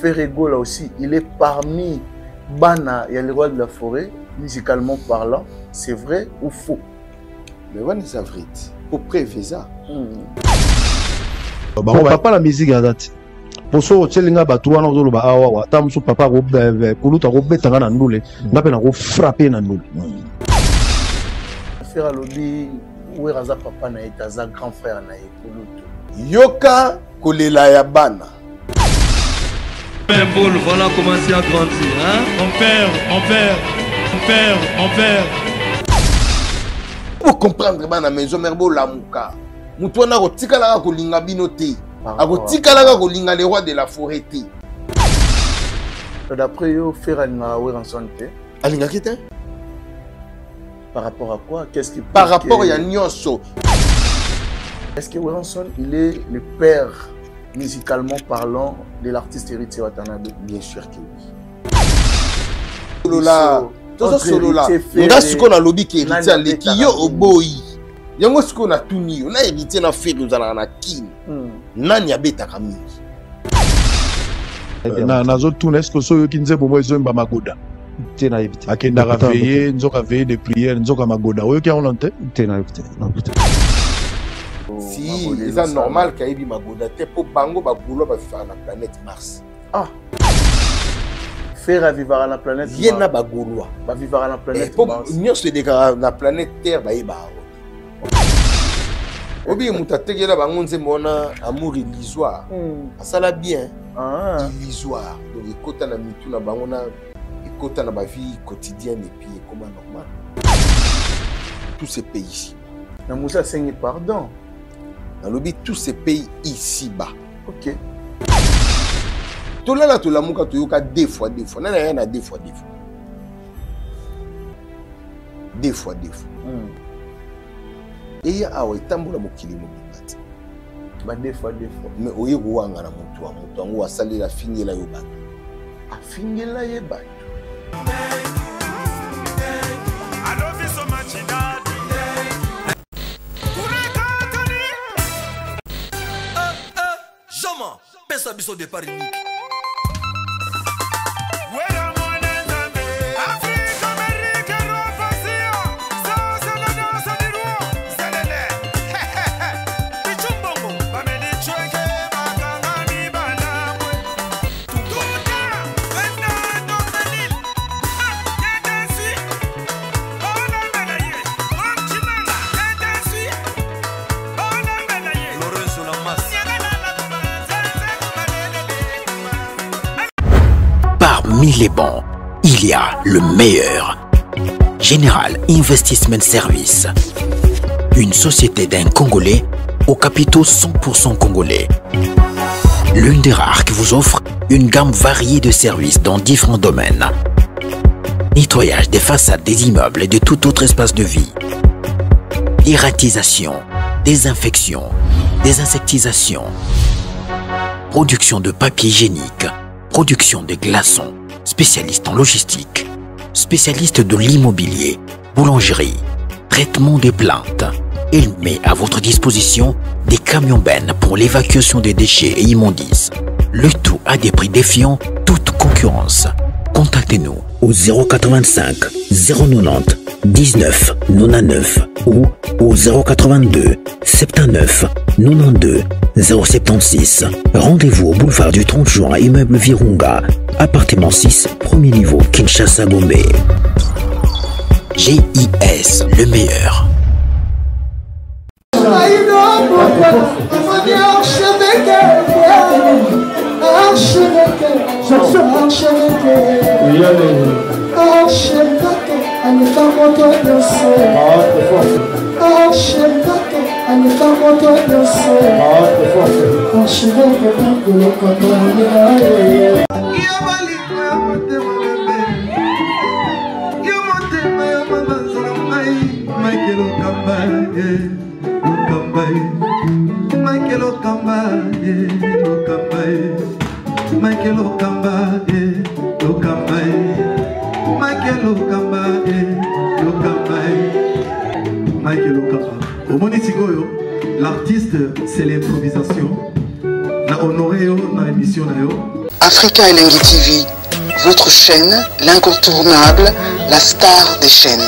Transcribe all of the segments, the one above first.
Ferrego là aussi, il est parmi Bana et le roi de la forêt, musicalement parlant. C'est vrai ou faux? Mais on est vrai. Pour prévoir ça. Papa la musique à date. Pour ça, tu sais, bateau, on a awa. Tam sou papa pour l'autre robe tanga na ndoule. Na pena ro frapper na ndoule. Faire à lobby où est Raza papa na etaza grand frère na ekoluto. Yoka kolela ya bana. Paul, voilà comment c'est à grandir, hein? On perd. Pour comprendre bana maison merbo la muka. Mutu na kotika la kolinga binote. Akotika la kolinga les rois de la forêt. D'après eux, faire à Weranson te. Alinga kite? Par rapport à quoi? Qu'est-ce qui par rapport à Nyonso. Est-ce que Weranson il est le père musicalement parlant de l'artiste héritier Watanabe? Bien sûr que oui. Solo là. Solo là. On a ce qu'on a lobby qui est héritier les qui yo oboyi. Yango ce qu'on a tout ni. On a héritier na fait nous allons na kin. Nani abeta kami. Na zo tout est-ce que so kinze pour moi zo mba magoda. Tena éviter. Akenda veiller, nzoka veiller de prière, nzoka magoda. Oyo ki on lente? Tena éviter. Si, c'est normal qu'il y ait magoda te pour bango ba boulot ba vivre na planète Mars. Ah. Faire vivre à la planète Mars. Yena ba goloa. Ba vivre à la planète Mars. Nous se déclare na planète Terre ba yeba. Obi mutate gela bango nzemona amour illusoire. Ça l'a bien. Illusoire. Donc écoute na mitu na bango na écoute na ba vie quotidienne et puis comment normal. Tous ces pays ici. Na Moussa saigne pardon. Dans le tous ces pays ici-bas. Ok. Tout là, tout là, mouka tu yoka deux fois. Non, rien à deux fois. Deux fois. Et ya awa itambola mokili mobimati. Ba deux fois. Mais oye kuwanga na mutu wangu wasali la fingela yo bato. A fingela ye bato. Pensa biso de Paris. Parmi les bons, il y a le meilleur. Général Investment Service. Une société d'un Congolais aux capitaux 100% congolais. L'une des rares qui vous offre une gamme variée de services dans différents domaines. Nettoyage des façades des immeubles et de tout autre espace de vie. Dératisation, désinfection, désinsectisation. Production de papier hygiénique. Production de glaçons, spécialiste en logistique, spécialiste de l'immobilier, boulangerie, traitement des plaintes. Il met à votre disposition des camions-bennes pour l'évacuation des déchets et immondices. Le tout à des prix défiant toute concurrence. Contactez-nous au 085 090 19 99 ou au 082 79 92 076. Rendez-vous au boulevard du 30 juin, immeuble Virunga, appartement 6, premier niveau, Kinshasa, Gombe. GIS, le meilleur. L'artiste, c'est l'improvisation. na honoré dans l'émission Africa Elengi TV, votre chaîne, l'incontournable, la star des chaînes.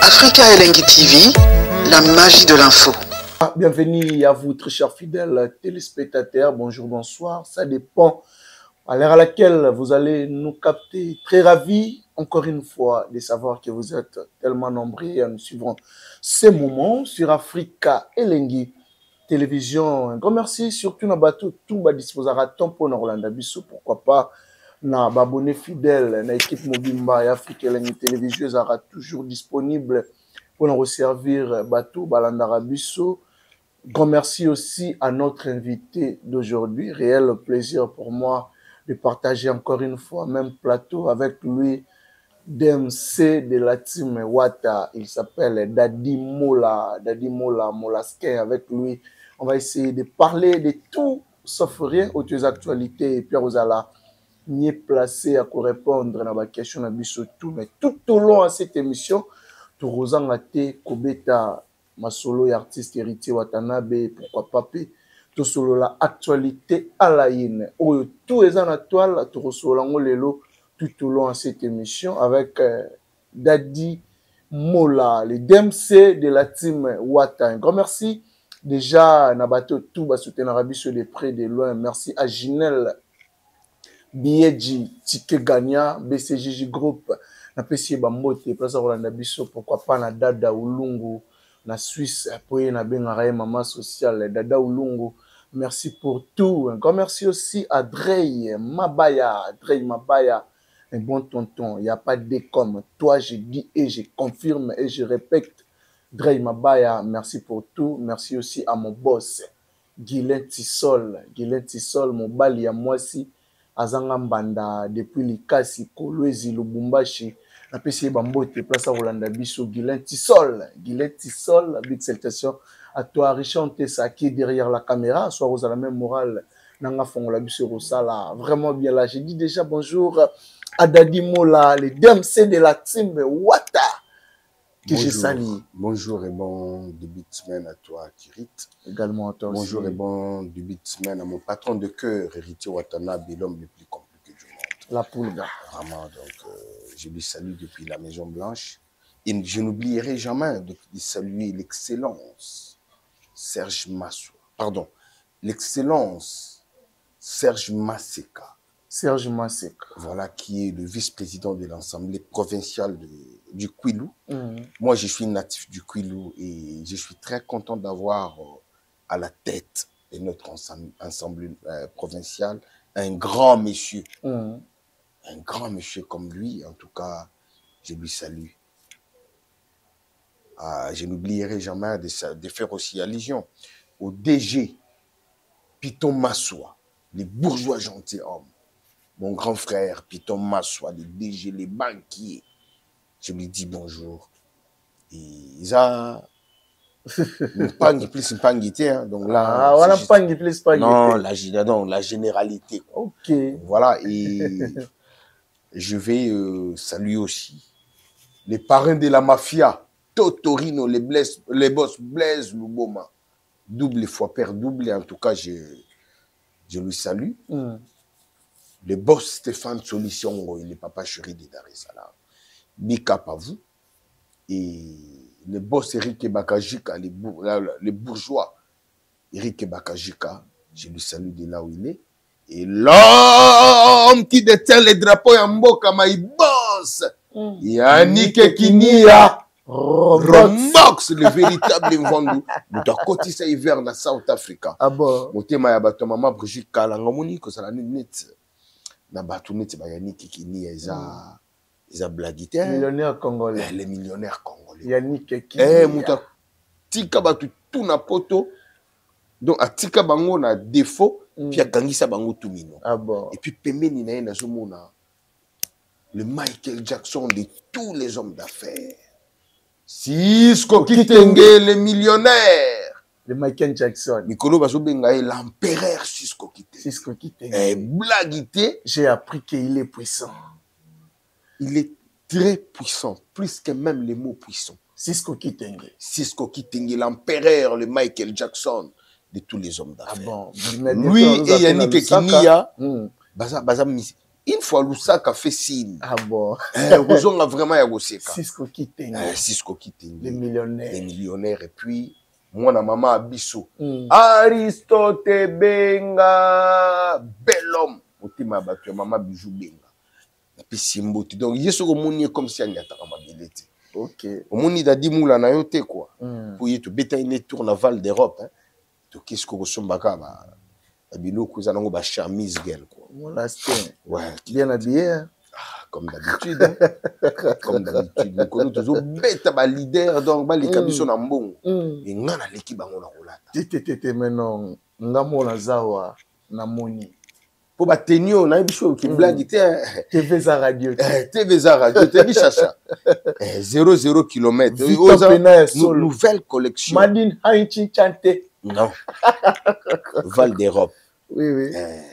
Africa Elengi TV, la magie de l'info. Bienvenue à vous, très chers fidèles téléspectateurs. Bonjour, bonsoir. Ça dépend à l'heure à laquelle vous allez nous capter. Très ravi, encore une fois, de savoir que vous êtes tellement nombreux à nous suivre ces moments sur Africa Elengi Télévision. Un grand merci, surtout na bateau, tout va disposer à temps pour Orlando Bissou. Pourquoi pas, na abonné fidèle, na équipe Mobimba et Africa Elengi Télévision sera toujours disponible pour nous resservir bateau, Balandara Bissou. Grand merci aussi à notre invité d'aujourd'hui. Réel plaisir pour moi de partager encore une fois même plateau avec lui, DMC de la team Wata. Il s'appelle Daddy Mola Molasquin. Avec lui, on va essayer de parler de tout sauf rien aux actualités. Et Pierre Ozala mieux placé à répondre à la question de tout. Mais tout au long de cette émission, tout Rosangate Kobeta ma solo et artiste héritier Watanabe, pourquoi pas, tout solo la actualité à la ine. Tout est en toile, tout solo lelo tout au long de cette émission avec Daddy Mola, le DMC de la team Wata. Un grand merci. Déjà, Nabato tout va soutenir Arabi sur les près de loin. Merci à Ginel Bieji, Tike Gagna, BCJJ Group, na PC Bambote, Plaza Rolanda Bisso, pourquoi pas, na Dada Ulungu, na Suisse, après na Bengaraye Mama Social, Dada Ulungu. Merci pour tout. Un grand merci aussi à Drey Mabaya, un bon tonton. Il n'y a pas de décomme. Toi, je dis et je confirme et je répète. Drey Mabaya, merci pour tout. Merci aussi à mon boss, Guylain Tissol, mon bali à moi aussi. Azanga Mbanda, depuis Likasi, Kolwezi, Lubumbashi. Na PC Bambote, Place à Rolanda Bissou, Guylain Tissol, big salutation à toi, Richard Tessa, qui est derrière la caméra, soit aux à la même morale, Nanga Fongola Bissou Rosala, vraiment bien là. J'ai dit déjà bonjour à Daddy Mola, les DMC de la team Wata, que j'ai sali. Bonjour et bon début de semaine à toi, Kirit. Également à toi bonjour aussi. Et bon début de semaine à mon patron de cœur, héritier Watanabe, l'homme le plus compliqué du monde. La Poulga. Vraiment, donc, je lui salue depuis la Maison Blanche. Et je n'oublierai jamais de saluer l'excellence Serge Massoua. Pardon, l'excellence Serge Maseka. Serge Maseka. Voilà, qui est le vice-président de l'Assemblée provinciale du Kwilu. Moi, je suis natif du Kwilu et je suis très content d'avoir à la tête de notre Assemblée provinciale un grand monsieur. Un grand monsieur comme lui, en tout cas, je lui salue. Je n'oublierai jamais de faire aussi allusion au DG Piton Massoua, les bourgeois gentilshommes. Mon grand frère Piton Massoua, les DG, les banquiers. Je lui dis bonjour. Et ils ont plus hein. Donc là, voilà, plus non, la généralité. Quoi. Ok. Voilà, et je vais saluer aussi les parrains de la mafia, Totorino, les boss Blaise Luboma. Double fois père double, et en tout cas, je lui salue. Le boss Stéphane Solution, il est papa chéri de Dar es Salaam. Bika Pavou. Et le boss Eric Bakajika, les bourgeois Eric Bakajika, je lui salue de là où il est. Et l'homme qui détient les drapeaux en Mboka, my boss, Yannick Kinia, Rombox, le véritable Mvandu. Nous avons cotisé hiver dans South Africa. Ah bon? Motema ya bato maman Brigitte Kalangamoni, que ça la net. Na bato net ba Yannick Kinia, ils ont blaguité. Millionnaire congolais. Les millionnaires congolais. Yannick Kinia. Mouta tika bato tout na poto. Donc, à tika bango na défaut. Puis à Kangisa Bango Tumino. Ah bon. Et puis Pemeni na Zomona, le Michael Jackson de tous les hommes d'affaires. Cisco Kitenge, les millionnaires. Le Michael Jackson. Mikolo bazobenga l'empereur Cisco Kitenge. Cisco Kitenge. Blaguité. J'ai appris qu'il est puissant. Il est très puissant, plus que même les mots puissants. Cisco Kitenge. Cisco Kitenge, l'empereur, le Michael Jackson de tous les hommes d'affaires. Ah bon. Lui et Yannick Kinia, une fois Lusaka fait signe. Ah bon. Ils ont vraiment Yagoseka. Cisco Kitenge. Cisco Kitenge. Les millionnaires. Les millionnaires. Et puis, moi, na maman Abisso. Aristote Benga. Bel homme. Otima battu, maman Bijou Benga. Et puis, Simboti. Donc, il y a ce que comme si il y a un ok. Au monde, il a dit moula na yote quoi. Pour y être bêta une tour na Val d'Europe. Donc, qu'est-ce que vous sommes baka Abilo Kouzan on va chemise girl quoi. Voilà, c'est ouais. Bien habillé. Comme d'habitude. Comme d'habitude. Nous connaissons toujours bêta ba leader donc ba les cabisson en bon. Et ngana l'équipe bango la rolata. Tétété maintenant ngamo na zawa na moni. Pour ba tenio na bicho qui blague TV za radio. TV za radio, TV chacha. 0 km. Nouvelle collection. Madine Haïti chanté. Non. Val d'Europe. Oui, oui.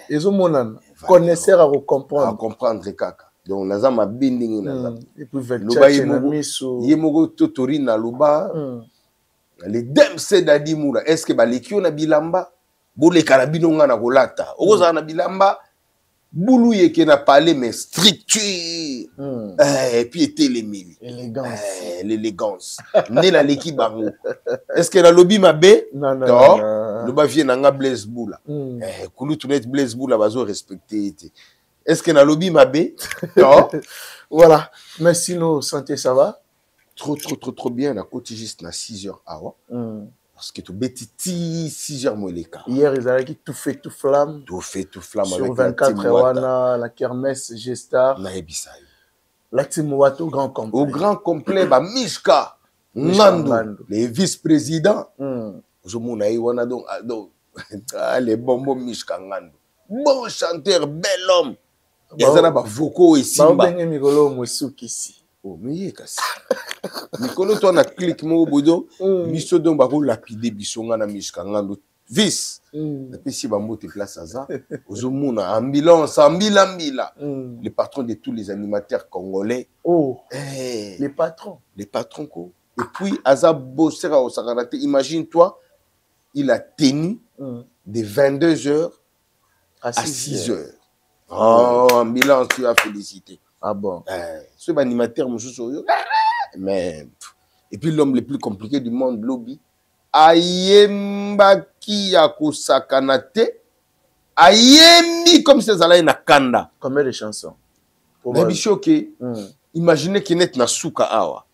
Ils ont mon connaisseur à comprendre. À comprendre, kaka. Donc, on a ma binding. Et puis, Luba Yemogo Totori na Luba. Les Dempsey d'Adimoura. Est-ce que Balekio na Bilamba? Bole Karabino na Rolata. Oza na Bilamba. Boulou yeke na parlé, mais structure. Et puis, était les mille. L'élégance. Né na l'équipe bango. Est-ce que la lobby m'a bé? Non, non, non. Le bas vient na Blaise Boula. Koulou tout net Blaise Boula va respecter. Est-ce que la lobby m'a bé? Non. Voilà. Merci, nous, santé, ça va? Trop bien. La côte juste na 6h awa. Parce que tu bêtis 6h moins les cas. Hier, ils avaient tout fait, tout flamme. Tout fait, tout flamme. Sur avec 24 heures, la kermesse G-Star. La team Watt au grand complet. Au grand complet, bah, Mishka, Nando, les vice-présidents. Les bonbons Mishka Nando. Bon chanteur, bel homme. Il y a des vocaux et Simba. Il y a des ici. Oh, mais kasi. Mikolo to na click mo bodo, biso don ba ko lapider biso nga na Mishka Nando. Vice. Et puis si ba mbote place aza, ozomuna ambulance, ambila. Le patron de tous les animateurs congolais. Oh. Les patrons. Les patrons quoi. Et puis aza bossera au Sakarate. Imagine-toi, il a tenu de 22h à 6h. Oh, ambulance, tu as félicité. Ah bon? Ce animateur, mais. Et puis l'homme le plus compliqué du monde, Lobby. Ayembaki Yakusakanate. Ayembi comme si ça allait na kanda. Combien de chansons? Mais choqué. Imaginez qu'il n'est na souka awa.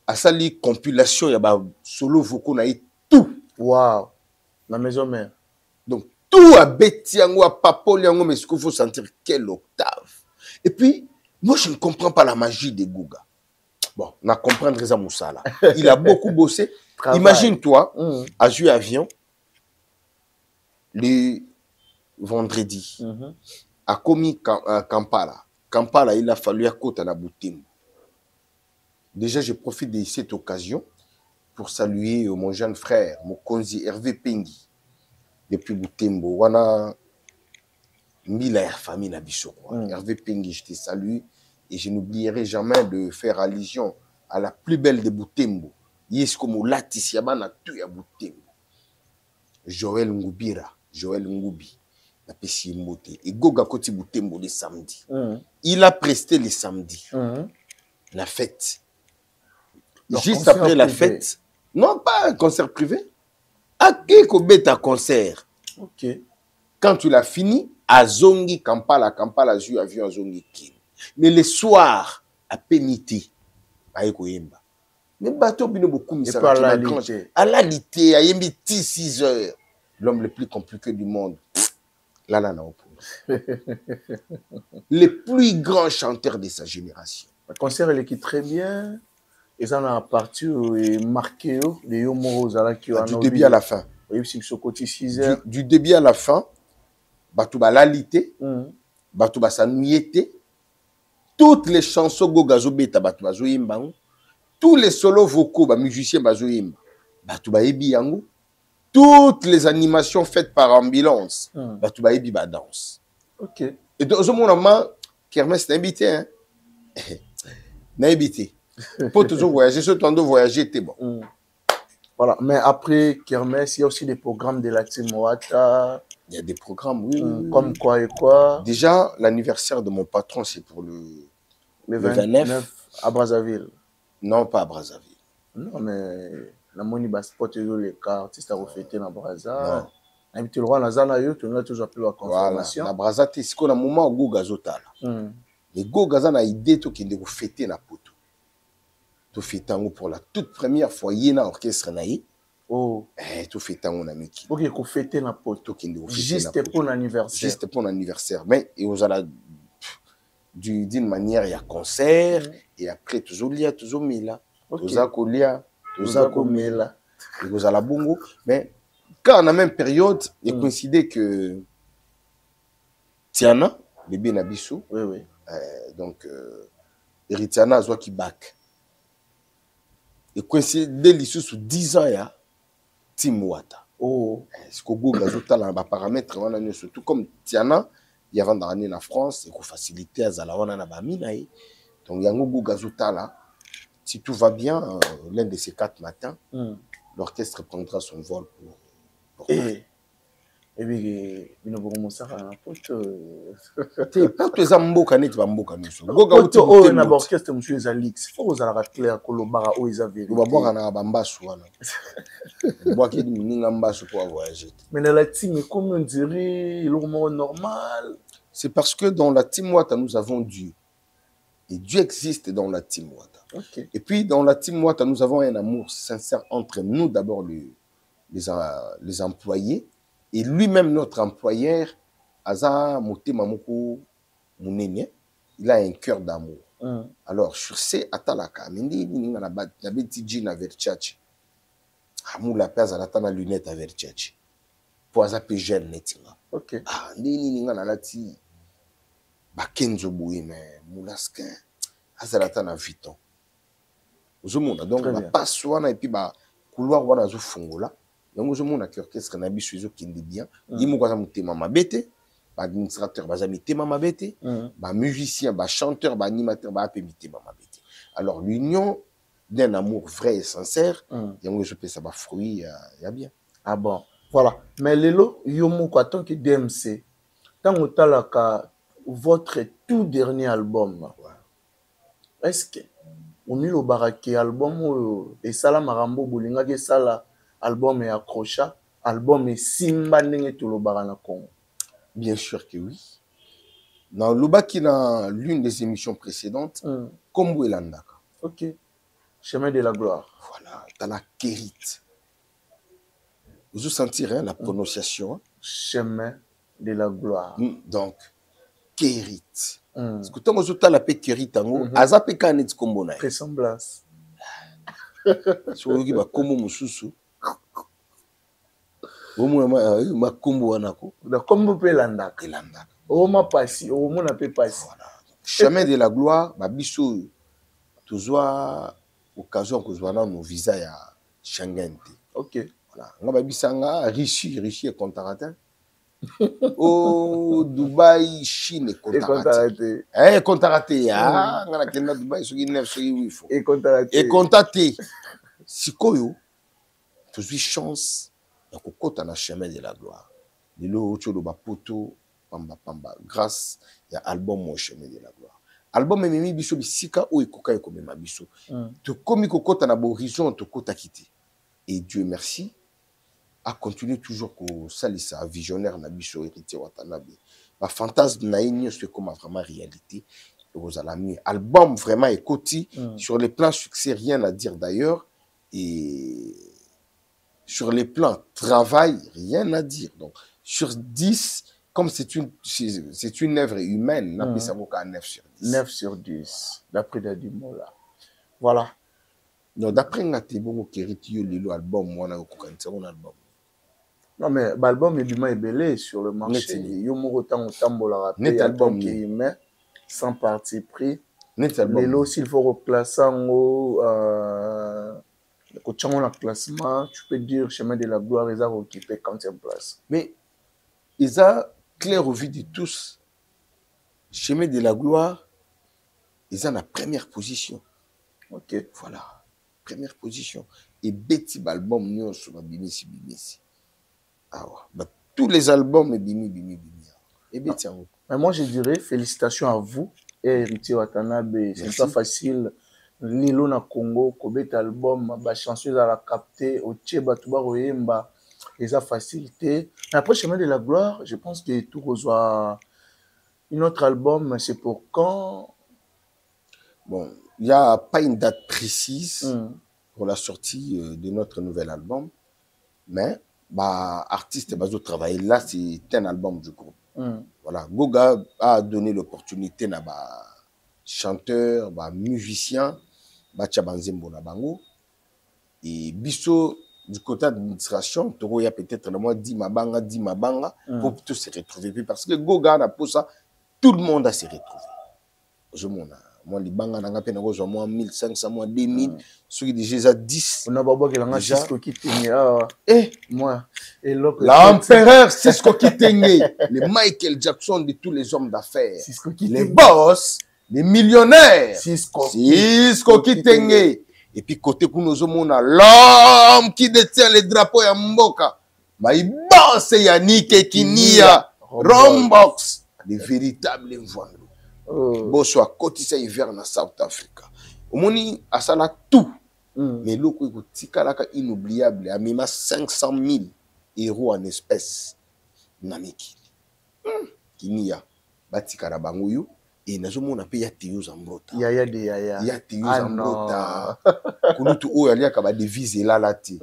A sali compilation, il y a solo vocaux na tout. Waouh. La maison mère. Donc tout a bêti yango a papoli yango, mais ce qu'il faut sentir quelle octave. Et puis moi, je ne comprends pas la magie de Gouga. Bon, on a compris Reza Moussala. Il a beaucoup bossé. Imagine-toi, à jouer avion, le vendredi, à commis Kampala. Kampala, il a fallu à côté à Boutim. Déjà, je profite de cette occasion pour saluer mon jeune frère, mon Konzi Hervé Pengi, depuis Boutimbo. On a mis la famille na biso. Hervé Pengi, je te salue. Et je n'oublierai jamais de faire allusion à la plus belle de Boutembo. Yeskomo Latisiaba na tu ya Boutembo. Joël Ngoubira, Joël Ngoubi, na Pessi Mbote. Et Goga Koti Boutembo le samedi. Il a presté le samedi. La fête. Juste après la fête. Non, pas un concert privé. À qui kobeta un concert? Ok. Quand tu l'as fini, à Zongi, Kampala, Zu avion à Zongi Kin. Mais le soir, à Pénité, à Ekoyemba. Mais bateau bino beaucoup mis à la lité, à Yembi 6 heures. L'homme le plus compliqué du monde. Là, le plus grand chanteur de sa génération. Le concert, il est très bien. Et ça, on a parti marqué les Yomoro du début à la fin. Du début à la fin, Batouba la lité, Batouba sa nuité. Toutes les chansons Gogazo Beta Batouba Zoyimba, tous les solos vocaux, musiciens Bazoyimba, Batouba Ebi Yango, toutes les animations faites par ambulance, bah tu vas y bah danse. Ok. Et dans ce moment, Kermesse n'a invité, hein. N'a invité. Pour toujours voyager, ce temps de voyager, t'es bon. Voilà, mais après Kermesse, il y a aussi des programmes de la Team Ouatta. Il y a des programmes, oui. Comme quoi et quoi. Déjà, l'anniversaire de mon patron, c'est pour le 29 à Brazzaville. Non, pas à Brazzaville. Non, mais la moni sport les cartes, c'est à refléter dans Brazza. Et puis le roi Nazana, tu as toujours appelé la confirmation. Voilà, na Brazza, c'est ce qu'on a moment où Gazota là. Mais Go Gazana a idée qui est de fêter na poto. Tu fais tango pour la toute première fois, il y a un orchestre naï. Oh. Tu fais tango na miki. Ok, tu fêter na poto. Juste pour l'anniversaire. Juste pour l'anniversaire. Mais et vous allez d'une manière, il y a concert et après toujours il y a toujours mila. Toujours kolia, toujours komela. Et vous allez bongo. Mais quand on a même période, il coïncidait que Tiana, bébé Nabiso. Oui, oui. Donc, Eritiana a qui back. Et coïncidé l'issue sous 10 ans, il y a Team Ouatta. Oh. Ce que Google a dans paramètres, surtout comme Tiana, il y a dans la France, il faut faciliter à Zalawana na Bamina. Donc, il y a un Google là. Si tout va bien, l'un de ces 4 matins, l'orchestre prendra son vol pour et puis, il ne pourra pas faire un pote. Pote za mboka neti ba mboka nyonso. Pote oyo na orchestre monsieur Zalix. Faut que ça clair que le bara o isa vérité. Ba boka na ba mbasu wana. Boka ki ninga mbasu pour voyager. Mais dans la team, comme on dirait, le normal. C'est parce que dans la team Ouatta, nous avons Dieu. Et Dieu existe dans la team Ouatta. Okay. Et puis dans la team Ouatta, nous avons un amour sincère entre nous, d'abord les employés. Et lui-même, notre employeur, Aza Motema Moko Mounene, il a un cœur d'amour. Alors, sur ces atalaka, Mindi, na beti jean à Versace. Amou la pèse à la tana lunette à Versace. Pour Aza pe jeune netinga. Ok. Ah, Nini na lati. Bakenzo boué, mais Moulaskin. Aza la tana viton. Donc, on passe wana et puis ba couloir wana zo fungola. Donc, je montre que l'orchestre n'a pas qui est bien. Il m'a dit que je administrateur, musicien, chanteur, animateur, alors, l'union d'un amour vrai et sincère, je peux ça fruit, il y a bien. Ah bon, voilà. Mais Lelo, yomo quoi tant que DMC, tant que votre tout dernier album, est-ce que au milieu baraki album et sala marambo bolinga ke sala album et accrocha, album et simba nenge to lo barana Congo. Bien sûr que oui. Dans Lubaki, dans l'une des émissions précédentes, Kombo et Landaka. Ok. Chemin de la gloire. Voilà, dans la Kérit. Vous sentirez la prononciation. Chemin de la gloire. Donc, Kérit. Parce que tant que vous avez la Kérit, Azape Kanet Kombo. Ressemblance. Si vous avez Kombo Moussousou. Ma Kombo Anako. La Kombo pe Landaka. Oh ma passi, oh mon appel passi. Chemin de la gloire, Babiso, toujours occasion que nous avons nos visas à Schengen. Ok. Voilà. On va bisanga riche et contraraté. Oh Dubaï, Chine et contraraté. Eh contraraté. Ah, on a qu'un Dubaï sur 9 sur 8 faut. Et contraraté. Et contraraté. Si koyo, tu as chance. Donc, on a un chemin de la gloire. De l'eau, tu as un poto, pamba, pamba. Grâce à l'album Mon chemin de la gloire. Album Mimi Biso, Bisika, ou Ekoka, et comme Biso. Tu comme Koko, tu as un horizon, tu as quitté. Et Dieu merci, a continué toujours que ça, visionnaire, Nabiso, héritier, Watanabe. Ma fantasme, naïni, c'est comme vraiment réalité. Et vous allez mieux. Album vraiment écouté. Sur les plans succès, rien à dire d'ailleurs. Et sur les plans travail, rien à dire. Donc, sur 10, comme c'est une œuvre humaine, n'a pas 9 sur 10. 9 sur 10, d'après Dadi Mola. Voilà. Non, d'après Ngatebo, qui retire le album, moi, on a un album. Non, mais l'album est belé sur le marché. Il y a un tambola rapide, album qui est humain, sans parti pris. Les lots, s'il faut replacer en haut, Quand tu as un classement, tu peux dire Chemin de la Gloire, ils ont occupé 40e place. Mais ils ont clair au vu de tous. Chemin de la Gloire, ils ont la première position. Ok. Voilà. Première position. Et Betty album nous sur Bimisi. Ah ouais. Bah, tous les albums Bimi. Et Betty en haut. Mais moi je dirais félicitations à vous et Héritier Watanabe. C'est pas facile. Nilo na Congo, Kobet album, bah chanceux à la capter, au Tcheba, Touba Royemba, les a facilité. Mais après Chemin de la Gloire, je pense que tout reçoit un autre album, c'est pour quand? Bon, il n'y a pas une date précise pour la sortie de notre nouvel album, mais bah, artiste bazo travailler là, c'est un album du groupe. Voilà, Goga a donné l'opportunité à bah, chanteur, bah, musicien, bah, Tchabanzembo na bango. Et Bisso, du côté d'administration, il y a peut-être le mois 10 mabanga, pour tous se retrouver. Parce que Goga a pour ça, tout le monde a se retrouvé. Je m'en a. Moi, les bangas n'ont pas besoin de 1500, moi 2000, ceux qui déjà 10. On a pas qui l'a Cisco qui tenait. Et moi, et l'empereur Cisco qui tenait, le Michael Jackson de tous les hommes d'affaires, les boss, les millionnaires, Cisco qui tenait. Et puis côté pour nous on a l'homme qui détient les drapeaux ya mboka. Ma boss Yannick et Kinia, Rombox, les véritables voix. Bosso a cotisé hiver na South Africa. Omoni asala tout. Mais loko iko tikalaka inoubliable a mima 500 000 euros en espèces na mikili. Kinia batikala bango yo et nazomona pe ya Théo Zambrota. Ya Théo Zambrota. Kulutu o yalia ka ba devise là lati.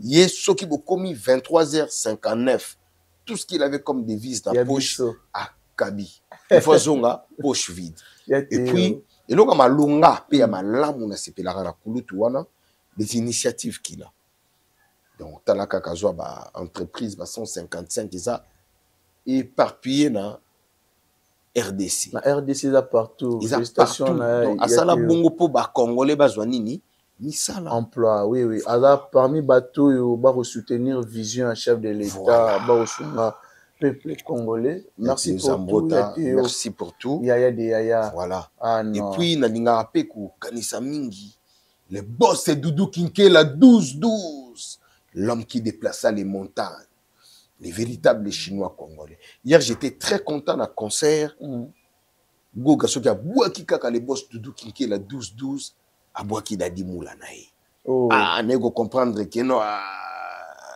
Ye soki bokomi 23h59. Tout ce qu'il avait comme devise dans la poche a Kabi. Il faut zonga poche vide. Et puis, et donc ma longa pe ya malamu na sepelaka na kulutu wana des initiatives qu'il a. Donc talaka kazwa ba entreprise ba 155 ça éparpillé na RDC. La RDC là partout. Ils ont partout. Donc à ça la bongo po ba congolais bazwa nini ni ça là. Emploi, oui. Alors parmi bateau yo ba soutenir vision à chef de l'État, ba osunga peuple congolais. Merci pour tout. Merci pour tout. Yaya. Voilà. Et puis, nalinga apeku kanisa mingi. Le boss c'est Doudou Kinkela 12-12. L'homme qui déplaça les montagnes. Les véritables Chinois congolais. Hier, j'étais très content d'un concert. Goga soki a boaki kaka le boss Doudou Kinkela 12-12. A boaki dadi moula nae. Ah, nego comprendre que non.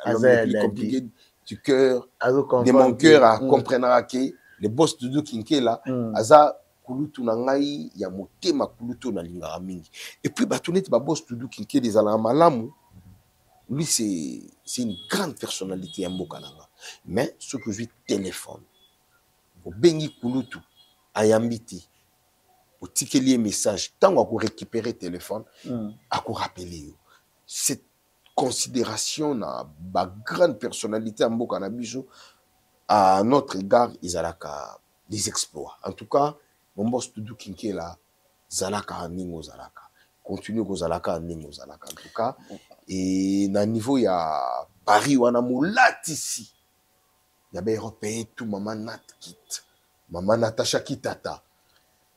L'homme le plus compliqué du cœur, de mon cœur, à comprendre que le boss de Doudou Kinkela, aza kulutu na ngai ya motema kulutu na lingara mingi. Et puis batonet ba boss de Doudou Kinkela des ala malamu, lui c'est une grande personnalité en Bokananga. Mais ce que je téléphone, au bengi kulutu ayambiti, au tikeli message, tant qu'on récupérer téléphone, à qu'on rappeler cette considération na ba grande personnalité en Bokanabiso à notre égard ils alaka des exploits. En tout cas, mon boss Doudou Kinkela zalaka ningo zalaka. Continue ko zalaka ningo zalaka en tout cas et na niveau ya Paris wana mulatisi. Ya ba européen tout maman Nat Kit. Maman Natacha Kitata.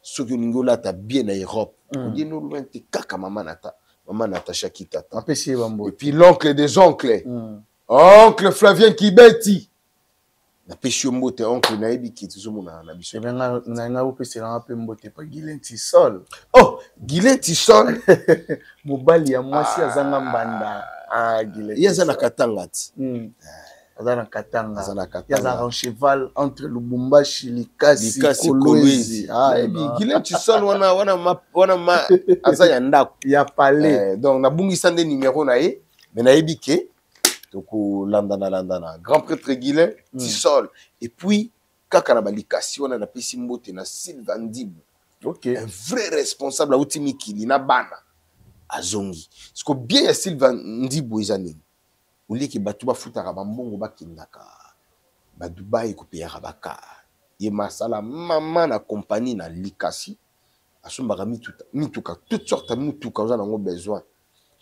Ceux qui ningo là ta bien en Europe. On dit nous loin te kaka maman Nata. Maman Natacha Kitata. Et puis l'oncle des oncles. Oncle Flavien Kibeti. Na pêche mbote oncle Naebi qui est toujours na biso. Na opesi na pe mbote pa Guilain Tissol. Oh, Guilain Tissol. Mobali ya mwasi azanga mbanda. Guilain. Yazana Katanga. Azana Katanga. Yazana un cheval entre Lubumbashi, Likasi, Kolwezi. Guilain Tissol wana ma azaya ndako. Ya palais. Donc na bungisa nde numéro na ye, mais naebi ke donc landana grand prêtre Guilain Tissol. Et puis kaka na balikasi wana na pesi mbote na Sylvain Ndibu. OK. Un vrai responsable à Outimikili na bana azongi. Ce que bien ya Sylvain Ndibu ezani. Ouli ki batu ba futaka bambongo bakindaka ba Dubai ko peyaka baka. Ye masala mama na compagnie na Likasi. Asombaka mituka toutes sortes de mituka oza nango besoin.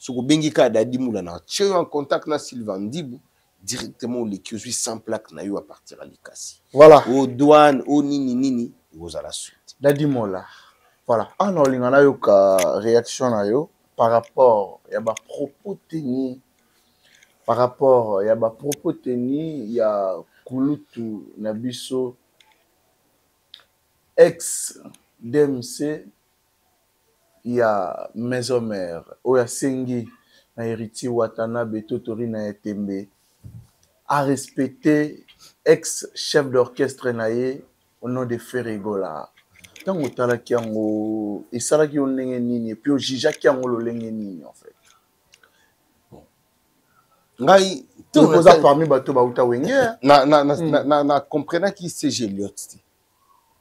Ce que Bengika Dadi Moulana, tu es en contact avec Sylvain Ndibou, directement les qui sans plaque na yo à partir à l'Ikasi. Voilà. Aux douanes, au nini, aux à la suite. Dadi Mola. Voilà. Ah non, il y a eu une réaction na yo par rapport à ma propos tenus. Par rapport à ma propos tenus, il y a Kulutu Nabiso, ex-DMC, il y a Maison Mère, il y a Sengi, na héritier Watanabe, Totori na Etembe, a respecté ex-chef d'orchestre naye au nom de Ferregola. Tant que tu as qui en et ça qui on l'engé nini, puis au jija qui en l'engé nini en fait. Ngai, tout le monde parmi bateau bauta wenge. Na comprenant qui c'est Géliot.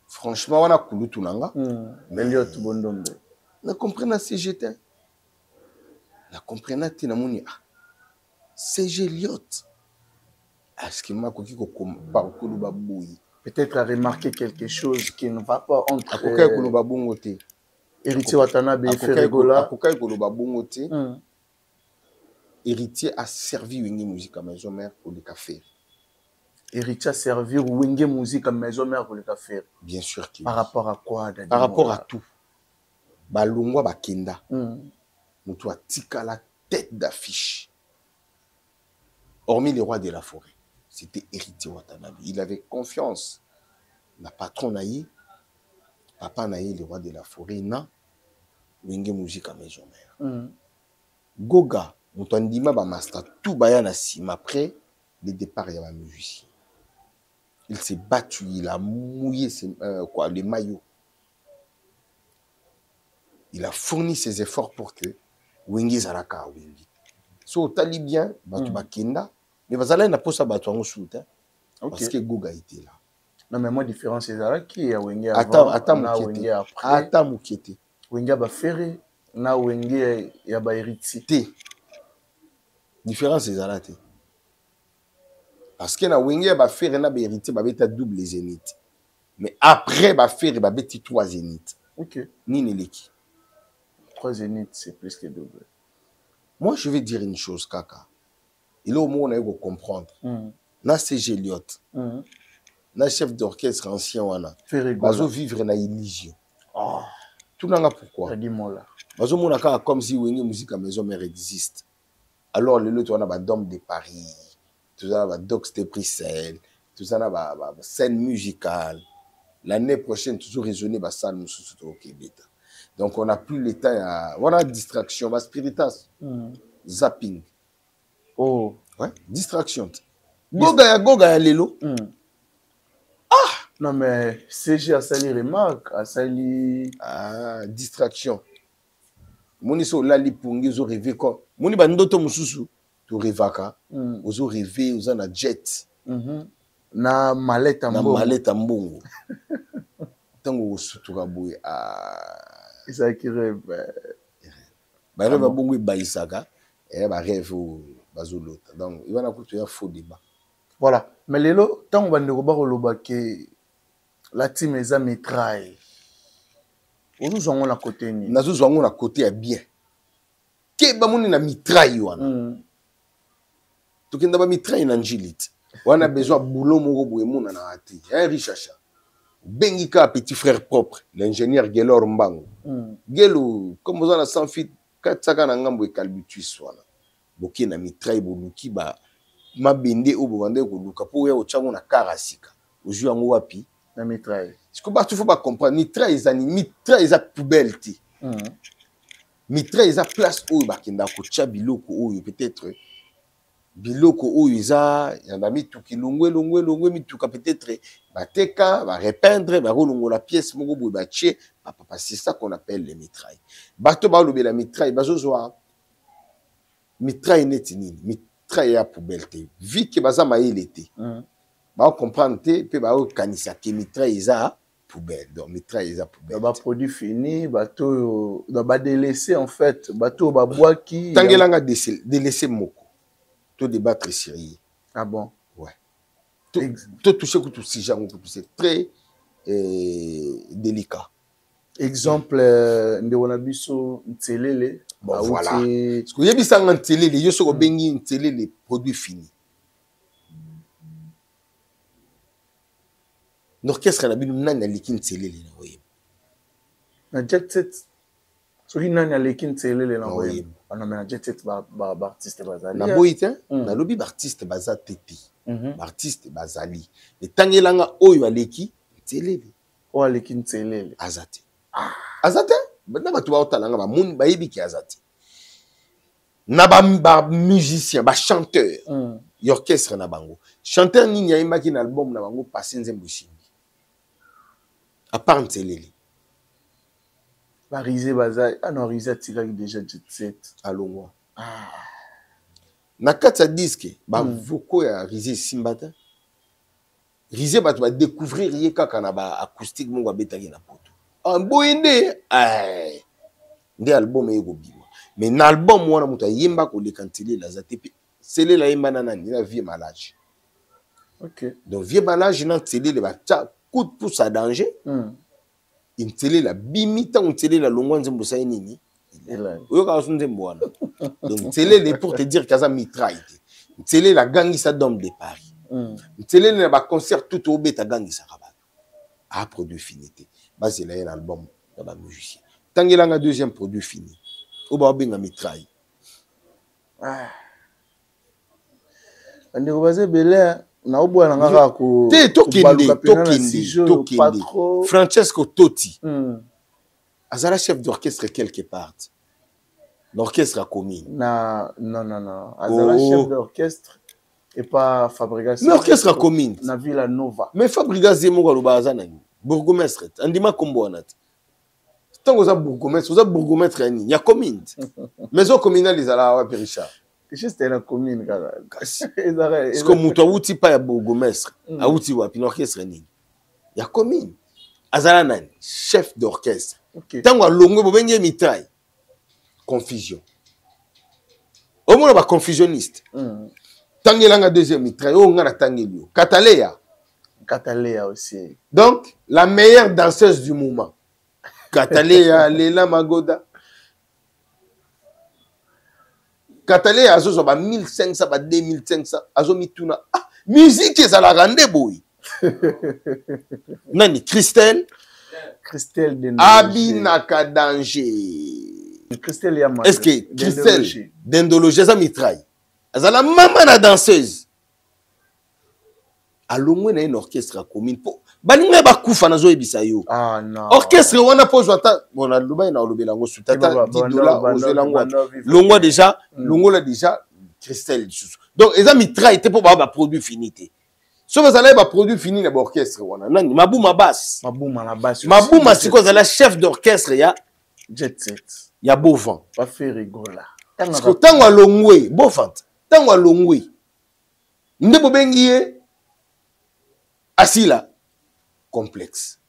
Franchement, on a coulu tout nanga. Géliot bondombe. Na comprenant c'est j'étais. Na comprenant ti na moni ah. C'est Géliot. Est-ce que m'a koki ko pas coulu babouyi. Peut-être à remarquer quelque chose qui ne va pas entre Akokai coulu babungo te. Héritier Watanabe et Ferregola. Akokai coulu babungo te. Héritier a servi Wenge Musique à Maison Mère pour le café. Héritier a servi Wenge Musique à Maison Mère pour le café. Bien sûr qu'il. Par rapport à quoi, Dadi? Par rapport à tout. Balungwa bakenda. Moutou a tika la tête d'affiche. Hormis les rois de la forêt. C'était Héritier Watanabe. Il avait confiance. La patron naïe, papa naïe, les rois de la forêt, na Wenge Musique à Maison Mère. Goga, Moutandima ba master, tout baya na sima après le départ il y a un musicien. Il s'est battu, il a mouillé les maillots. Il a fourni ses efforts pour que Wenge Zaraka Wenge. So tali bien, batu bakenda. Mais vous allez pas ça battre en soute, parce que Goga était là. Non mais moi différence c'est là qui a Wenge avant. Attends Wenge après. Attends Moukete. Wenge ba ferré, na Wenge ya ba héritier. Différence c'est là té. Parce que na Wenge ba ferré na ba héritier ba beta double zénith. Mais après ba ferré ba beti 3 zénith. OK. Ni neleki. 3 zénith c'est plus que double. Moi je vais dire une chose kaka. Il est au moins on a eu comprendre. Na CG Liot. Na chef d'orchestre ancien wana. Bazo vivre na illusion. Ah, tout nanga pourquoi? Dis-moi là. Bazo mona comme si Wenge Musique à Maison Mère existe. Alors le lot on a ba Dom de Paris, tout ça ba Dox de Bruxelles, tout ça ba scène musicale. L'année prochaine toujours raisonner ba salle mususu to Québec. Donc on a plus le temps à voilà distraction, ba spiritas. Zapping. Oh, ouais, distraction. Goga ya lelo. Ah, non mais CG a sali remarque, a sali distraction. Moni so lali pungi zo rêver quoi. Moni ba ndoto mususu to rêvaka. Ozo rêver oza na jet. Na maleta mbongo. Na maleta mbongo. Tango osutuka boye isa ki rêve. Ba rêve bongo ba isaka et ba rêve bazolota. Donc il va na kutu ya faux débat. Voilà. Mais lelo tant on va ne ba koloba ke la team eza mitraille. Ozo zongo na côté ni. Nazo zongo na côté ya bien. Ke ba moni na mitraille wana. Tokenda ba mitraille na njilite. Wana besoin boulot moko boye mona na ati. Un richacha. Bengika petit frère propre, l'ingénieur Gelor Mbango. Gelo comme vous en a sans fit katsaka na ngambo e kalbutus wana. Boki na mitraille boluki ba mabende o bovande ko luka po ya ochango na karasika. Oju yango wapi na mitraille. Ce que tu faut pas comprendre mitraille ezani mitraille eza poubelle ti. Mitraille eza place oyo bakenda ko tcha biloko oyo peut-être biloko oyo eza yanda mituki longwe mituka peut-être bateka ba repeindre ba rolongo la pièce moko boye ba tché papa c'est ça qu'on appelle les mitrailles. Bato ba lobe la mitraille bazozwa mitraille neti nini mitraille ya poubelle te vi ke baza mayele te ba comprendre te pe ba kanisa ke mitraille eza poubelle donc mitraille eza poubelle ba produit fini bato ba délaisser en fait bato ba bois qui tangelanga délaisser moko to débattre sérieux. Ah bon? Ouais. Tout toucher que tout si c'est très délicat. Exemple, Ndewonabiso Ntelele. Bon, voilà. Parce que y a bisa Ntelele, yo soko bengi Ntelele produit fini. L'orchestre na bino nani aliki Ntelele na oye. Na Jet Set. Soki nani aliki Ntelele na oye. On a na Jet Set ba artiste bazali. Na boyite, na lobi ba artiste baza tete. Ba artiste bazali. Et tangelanga oyo aleki Ntelele. O aleki Ntelele. Azate. Azate? Na ba tuba otalanga ba mun ba yebiki azate. Na ba musicien, ba chanteur. Orchestre na bango. Chanteur nini yayembaki na album na bango passé nzembo shimbi. À part Ntelele. Ba Rizé baza, ah non Rizé tiraki déjà Jet Set. Alongo. Na kati ya disque, ba voko ya Rizé Simbata. Rizé ba tu va découvrir ye kaka na ba acoustique mongo abetaki na poto. En boyende, nde album ego bima. Mais na album wana muta yemba ko le kantili la zatepi. Sele la yemba na nani na vie malage. OK. Donc vie malage na télé le ba tcha coup de pouce à danger. Une télé la bimita une télé la longwa nzembo sa nini. Oyo ka sunze mbwana. Donc télé pour te dire kaza mitraille. Une télé la gangi sa dom de Paris. Une télé na ba concert tout au beta gangi sa rabat. A produit finité. Base là un album dans ba musicien. Tangela nga deuxième produit fini. Oba benga mitraille. Ande ko baze belé na obwana ngaka ko te tokende Francesco Totti azala chef d'orchestre quelque part l'orchestre a commis non azala chef d'orchestre et pas Fabregas l'orchestre a commis na Villa Nova mais Fabregas yemo ko loba azana bourgmestre andima kombo anat tango za bourgmestre yani ya commis maison communale izala wa Richard. Juste la commune, parce que muto outi pa ya bourgmestre a outi wa pin orchestre ni ya commune azala nani chef d'orchestre tango longo bo benye mitraille confusion au moins ba confusionniste tangelanga deuxième mitraille o ngana tangelio Cataléa aussi donc la meilleure danseuse du moment Cataléa Lela Magoda Catalé azo ba 1500 ba 2500 azo mituna musique ezala rande boy nani Christelle Abinaka danger Christelle Yama est-ce que Christelle Dendologie za mitraille azala mama na danseuse alongwe na une orchestre commune po balinga bakufa nazo ebisa yo non orchestre wana po jota bona luba na lobela ngo sutata $10 ozelango longo déjà longo la déjà Christelle donc eza mitraille te po ba produit finité so bazala ba produit fini na ba orchestre wana nani mabuma basse mabuma siko zala chef d'orchestre ya Jet Set ya Beauvant pas fait rigola parce que tango alongwe Beauvant tango alongwe ndebo bengi ye asila complexe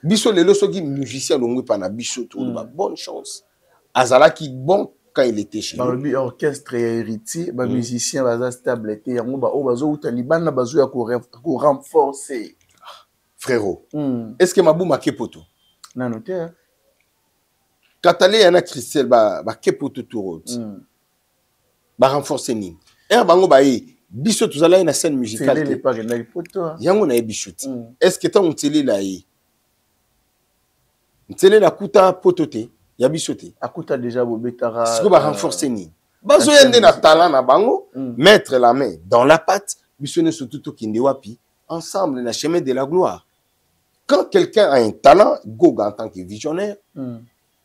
biso lelo soki musicien longwe pa na biso tout ba bonne chance azala ki bon quand il était chez nous orchestre héritier ba musicien baza stable té yango ba o bazo uta libana bazo ya ko renforcer frérot est-ce que mabuma kepoto na noté Catalé yana Christelle ba kepoto tout ba renforcer ni bango ba biso tozala une scène musicale yango na ebishuti est-ce que tant ntele la yi ntele la kuta potote ya bisote akuta déjà bobetara ce que ba renforcer ni bazo yende na talent na bango mettre la main dans la pâte biso ne surtout to kinde wapi ensemble na chemin de la gloire quand quelqu'un a un talent goga en tant que visionnaire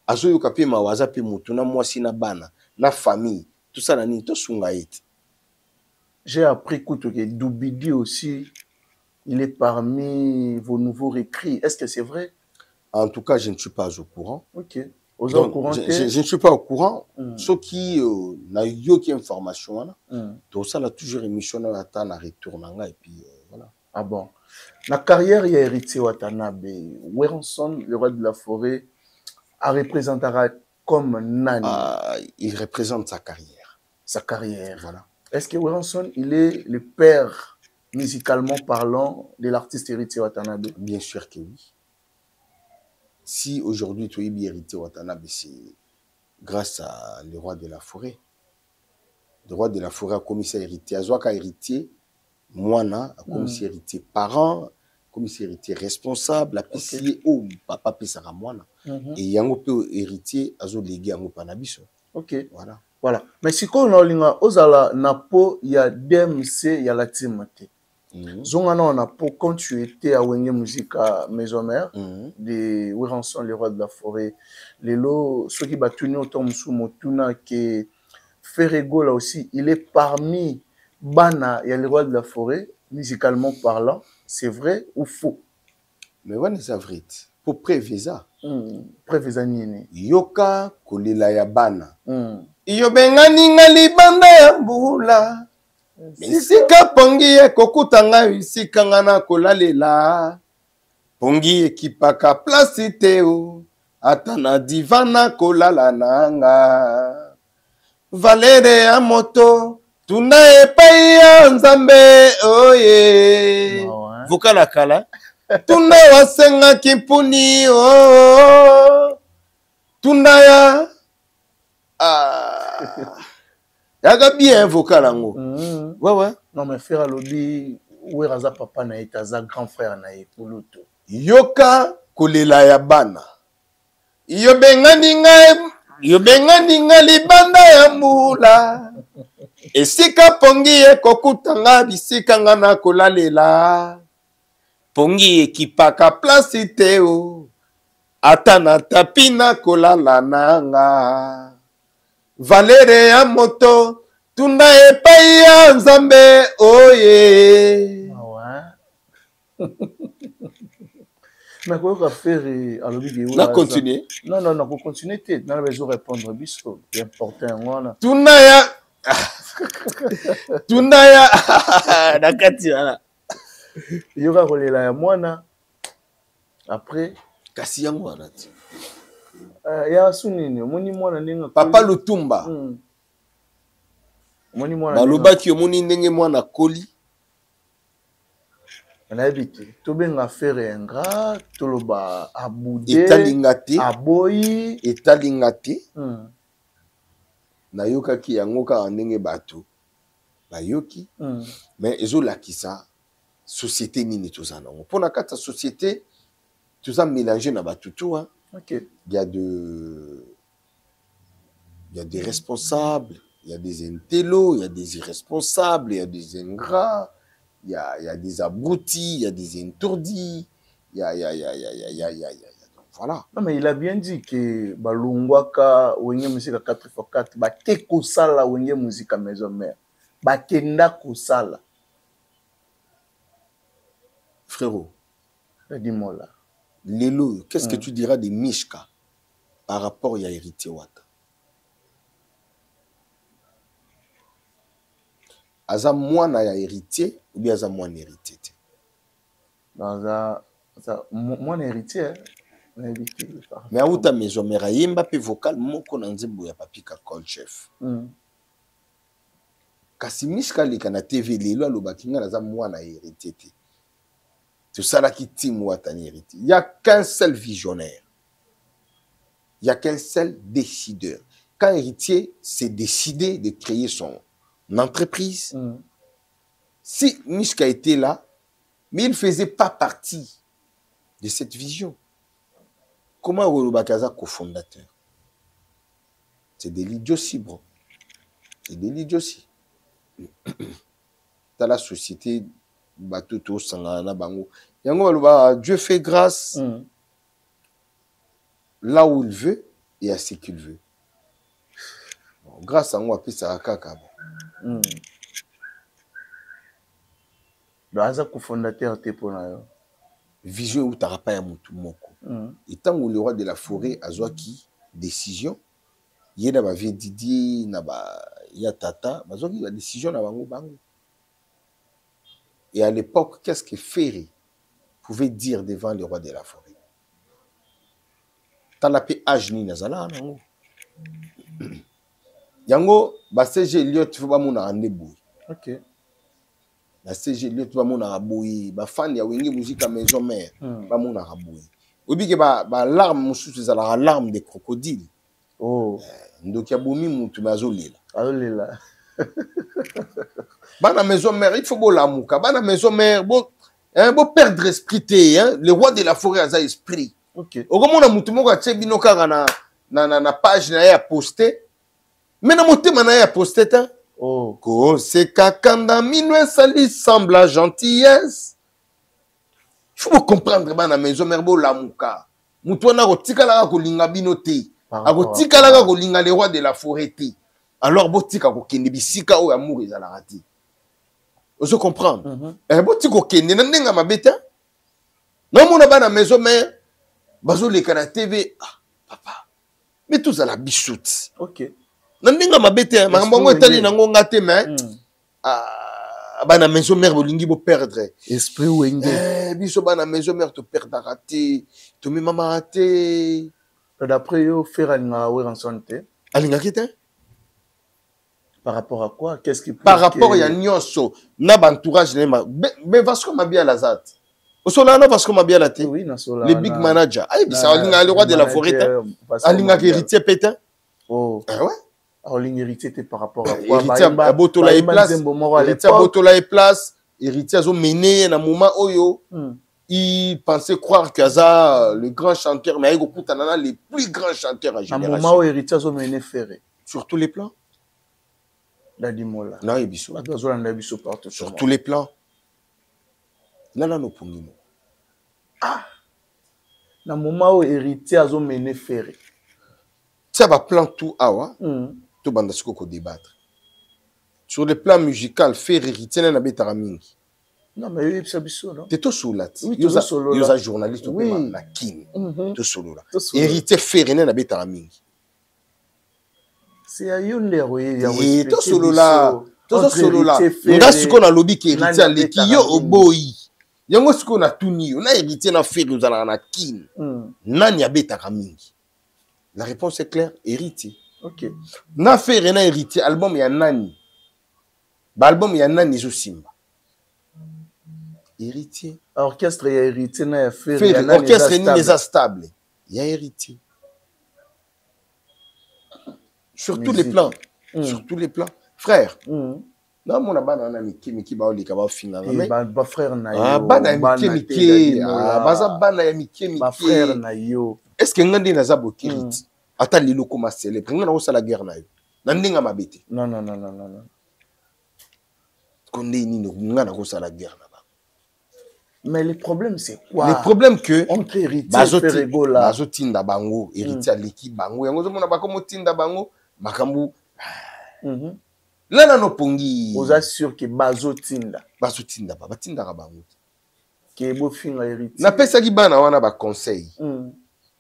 azo yoka pe mawaza pe mutu na mwasi na bana na famille tout ça na ni to sunga ite. J'ai appris que Doubidi aussi, il est parmi vos nouveaux récrits. Est-ce que c'est vrai? En tout cas, je ne suis pas au courant. Ok. Donc, je ne suis pas au courant. Ceux qui n'ont aucune information, tout ça, a toujours émission à attendre à retourner. Et puis, voilà. Ah bon? La carrière, il y a hérité Watanabe. Werenson, le roi de la forêt, a représenté comme Nani. Il représente sa carrière. Sa carrière. Voilà. Est-ce que Werenson, il est le père, musicalement parlant, de l'artiste héritier Watanabe? Bien sûr que oui. Si aujourd'hui tu es hérité Watanabe, c'est grâce à le roi de la forêt. Le roi de la forêt a commis ses héritiers. Azwaka héritier, moana, a commis ses héritiers parents, commis ses héritiers responsables, la pessier ou papa pesara moana. Et yango pe héritier, azo légué yango panabiso. Ok. Voilà. Voilà. Mais si on a linga ozala na po ya DMC ya la timate. Zongana na po quand tu étais à Wenge Musica Maison Mère de Wiranson le roi de la forêt. Lelo ceux qui batuni autant musu motuna que Ferrego là aussi, il est parmi bana ya le roi de la forêt musicalement parlant, c'est vrai ou faux? Mais wana c'est vrai. Pour prévisa. Prévisa nini. Yoka kolila ya bana. Iyo bengani ngali banda ya mbula. Misika pongi ekokutanga isika ngana kolalela. Pongi ekipaka place teo. Atana divana kolala nanga. Valere ya moto. Tuna epai ya nzambe oye. Vokala kala. Tuna wasenga kimpuni oh. Tuna ya yaga bien vocal ango. Ouais. Non mais frère Alobi, où est Raza papa na etaza grand frère na epuluto. Yoka kolela ya bana. Yo bengani nga libanda ya mbula. Esika pongi ekokutanga bisika nga na kolalela. Pongi ekipaka place teo. Atana tapina kolala nanga. Valere ya moto. Tunda epai ya nzambe oye. Mais quoi faire Alobi na continuer? Non, pour continuer, tu n'as pas besoin de répondre bisco. C'est important voilà. Tunda ya nakati wana. Yoka kolela ya mwana. Après kasi ya mwana ti. Ya sunini, moni mwana ninga Papa Lutumba. Moni mwana. Balobaki omoni ndenge mwana koli. On a habité. Tobenga faire ingrat, toloba aboudé. Etalingate. Aboyi. Etalingate. Nayokaki yango ka ndenge bato. Bayoki. Mais ezolakisa société nini tozana. Pour na kata société tout ça mélangé na batutu hein. OK. Il y a des responsables, il y a des intellos, il y a des irresponsables, il y a des ingrats, il y a des abrutis, il y a des interdits, il y a voilà. Non mais il a bien dit que balungwaka wenge musique 4x4 ba te kosala wenge musique maison mère. Ba kenda kosala. Frérot, dis-moi là. Lelo, qu'est-ce que tu diras de Mishka par rapport à héritier Wata? Aza mwana ya héritier ou bien aza mwana héritier? Mwana héritier. Mais auta maison mère yemba pe vocal moko na nzembo ya papi ka call chef. Kasi Mishka leka na TV lelo alobaki nga aza mwana héritier te. Tout ça là qui time Wata ni héritier. Il n'y a qu'un seul visionnaire. Il n'y a qu'un seul décideur. Quand héritier s'est décidé de créer son entreprise, si Mishka était là, mais il ne faisait pas partie de cette vision. Comment Olobakaza cofondateur? C'est de l'idiotie, bro. C'est de l'idiotie. Dans la société, Batuto Sangana Bango. Dieu fait grâce là où il veut et à ce qu'il veut. Bon, grâce à moi, puis ça a caca. Le fondateur te pour la vision où t'as pas un moutou moko. Et tant que le roi de la forêt a qui décision, il y a ma vie Didier, il y a Tata, il y a décision na bango bango. Et à l'époque, qu'est-ce que Ferré pouvait dire devant le roi de la forêt? T'as la paix Ajni Nazala, non? Yango, ba CG Eliot, faut pas mon rendez-vous. OK. La CG Eliot, va mon rabouille. Ba fan ya Wenge Musique à maison mère, ba mon rabouille. obi ke ba larme mosusu ezalaka larme de crocodile. Oh. Donc ya bomi mutu mazolela. Azolela. Bana maison mère, il faut bolamuka. Bana maison mère, bon perdre esprit te, hein. Le roi de la forêt a esprit. OK. Okomona mutu moko atie bino kaka na page na ya poster. Mais na motema na ya poster ta. Oh. Ko se kakanda minwe sali semble la gentillesse. Il faut comprendre bana maison mère bolamuka. Mutu wana kotikala ko linga bino te. Akotikala ko linga le roi de la forêt te. Alors botika ko kende bisika o amour ezalaka te. Vous comprenez? Botika ko kende na ndenga mabeta. Non mona bana maison mère bazo le kana TV. Ah papa. Mais tout ça la bichoute. OK. Na ndenga mabeta makambo etali nango ngate mais bana maison mère bolingi bo perdre esprit wenge. Biso bana maison mère to perdre raté. To mi mama raté. D'après yo faire alinga en santé. Alinga kite? Par rapport à quoi? Qu'est-ce qui par rapport ya nyonso na entourage nema mais Vasco Mabia Lazat. Osola na Vasco Mabia la te. Oui, na sola. Le big manager. Ah bisa alinga le roi de la forêt. Alinga héritier pétain. Oh. Ah ouais. Alinga héritier par rapport à quoi? Héritier Botola et place. Héritier Botola et place. Héritier zo mené na moment oyo. Il pensait croire que Aza le grand chanteur mais il a les plus grands chanteurs à génération. À moment où héritier zo mené ferré. Sur tous les plans. Dadimola. Non, Ibiso. Sur tous les plans. Non, non, non, ah! Dans le moment où héritier a mené ferré. Ça va plan tout awa. Tout bandasiko ko débattre. Sur le plan musical, faire héritier n'a pas taramingi. Non, mais il y a Bisso, non? T'es tout sous là. Oui, tu es solo. Il y a un journaliste oui. La king. Tout solo là. Héritier faire n'a pas taramingi. C'est à Yonde, oui. Et tout solo là. Tout solo là. Nga siko na lobby qui héritier à l'équiyo au boy. Yango siko na tuni. On a héritier na faire nous allons na king. Nani a beta taramingi. La réponse est claire. Héritier. Ok. Na faire na héritier album ya nani. Ba album ya nani zo simba. Héritier. Orchestre, il y a héritier, il y a orchestre, il y a stable. Il y a héritier. Sur tous les plans. Sur tous les plans. Frère. Non, mon abana, on a mis qui va au likaba final. Ba frère na yo. Ah, bana Miki. Ah, baza bana Miki. Ba frère na yo. Est-ce que ngandi na zabo kiriti? Ata lilo koma célèbre. Ngana osa la guerre na yo. Nandinga mabete. Non, non, non, non, non. Konde ni ngana osa la guerre na. Mais le problème, c'est quoi? Le problème que entre héritier et Ferregola. Bazotinda bango, héritier à l'équipe bango. Yango zo mona bakomo tinda bango, makambu. Là na no pongi. Vous assure que bazotinda. Bazotinda ba, batinda ka bango. Que bo finga héritier. Na pesa ki bana wana ba conseil.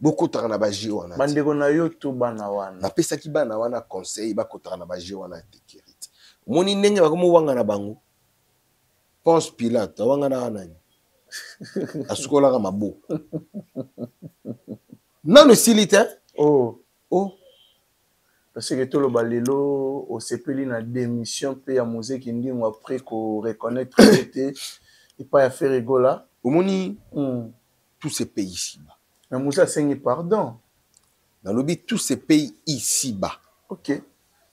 Beaucoup tara na ba ji wana. Bandeko na yo to bana wana. Na pesa ki bana wana conseil ba kotara na ba ji wana tekiriti. Moni ndenge bakomo wanga na bango. Ponce Pilate wanga na wana. Asukola ka mabo. Non le silite. Oh. Oh. Parce que tout le balelo au sepeli na démission pe ya musée qui ndi après ko reconnaître était et pas à faire rigola. Omoni tous ces pays ici-bas. Mais Moussa saigne pardon. Dans le but tous ces pays ici-bas. OK.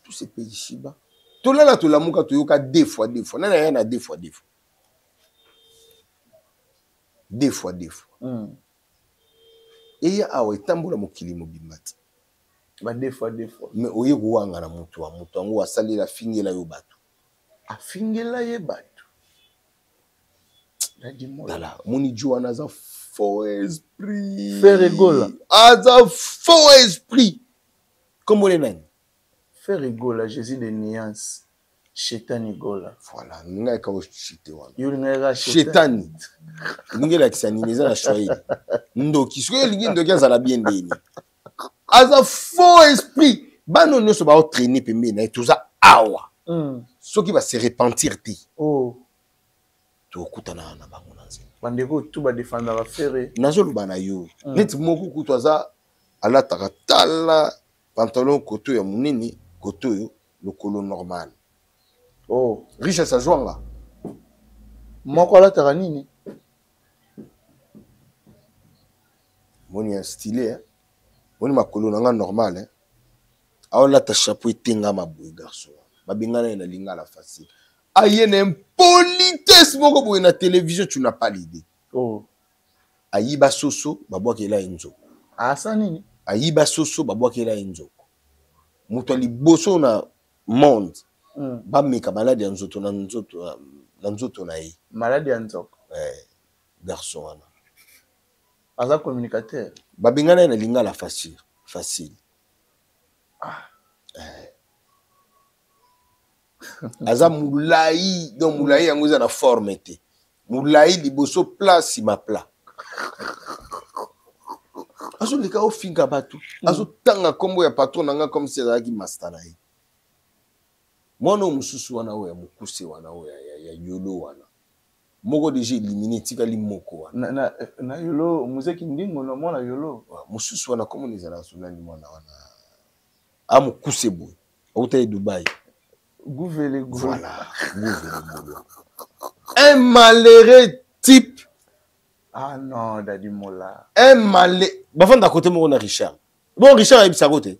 Tous ces pays ici-bas. Tout là là tout la muka to yoka deux fois. Non rien à deux fois. Deux fois. Et il y a un tambour mokili mobimbati. Ba deux fois. Mais oye kuwanga na mutu wangu asali la fingela yo batu. A fingela ye batu. Dala, moni jo anaza faux esprit. Ferregola. Aza faux esprit. Comment les nani? Ferregola, Jésus de nuances. Chetani gola. Voilà, nga ka chité wana. Yulingera chetani. Ngela kisanimeza na shwai. Ndoki, siko lingi ndoki azala bien ndeni. Aza faux esprit. Bano nyoso ba traîner pembe na tuza awa. Soki va se repentir ti. Oh. To kutana na bango nanzi. Bandeko tu ba défendre la ferre. Nazo lubana yo. Neti moku kutwaza ala takatala pantalon koto ya munene, koto yo le colo normal. Oh, richesse à jouer. Moko la taranini. moni un stylé hein moni makolo nanga normal hein aola ta chapeau etenga maboy garçon babengana na linga la facile aye na impolitesse moko boy na télévision tu n'as pas l'idée oh ayiba soso babwakela enzo asa nini ayiba soso babwakela enzo muto liboso na monde bameka malade ya nzoto na nzoto na ye malade ya nzoko garçon wana aza communicateur babengana na linga la facile aza mulai donc mulai yango eza na forme te mulai liboso place ma plat azo leka ofinga bato azo tanga kombo ya patron nanga comme si azalaki master na ye mwana mususu wana oyo ya mokuse wana oyo ya yolo wana moko déjà éliminé tikali moko wana na yolo muzeki ndingo na mwana yolo mususu wana comme les nationaux mwana wana a mokuse boy auta Dubaï gouvele voilà gouvele un malheureux type ah non Dadi Mola un malheureux bafanda côté moko na Richard bon Richard a bisa côté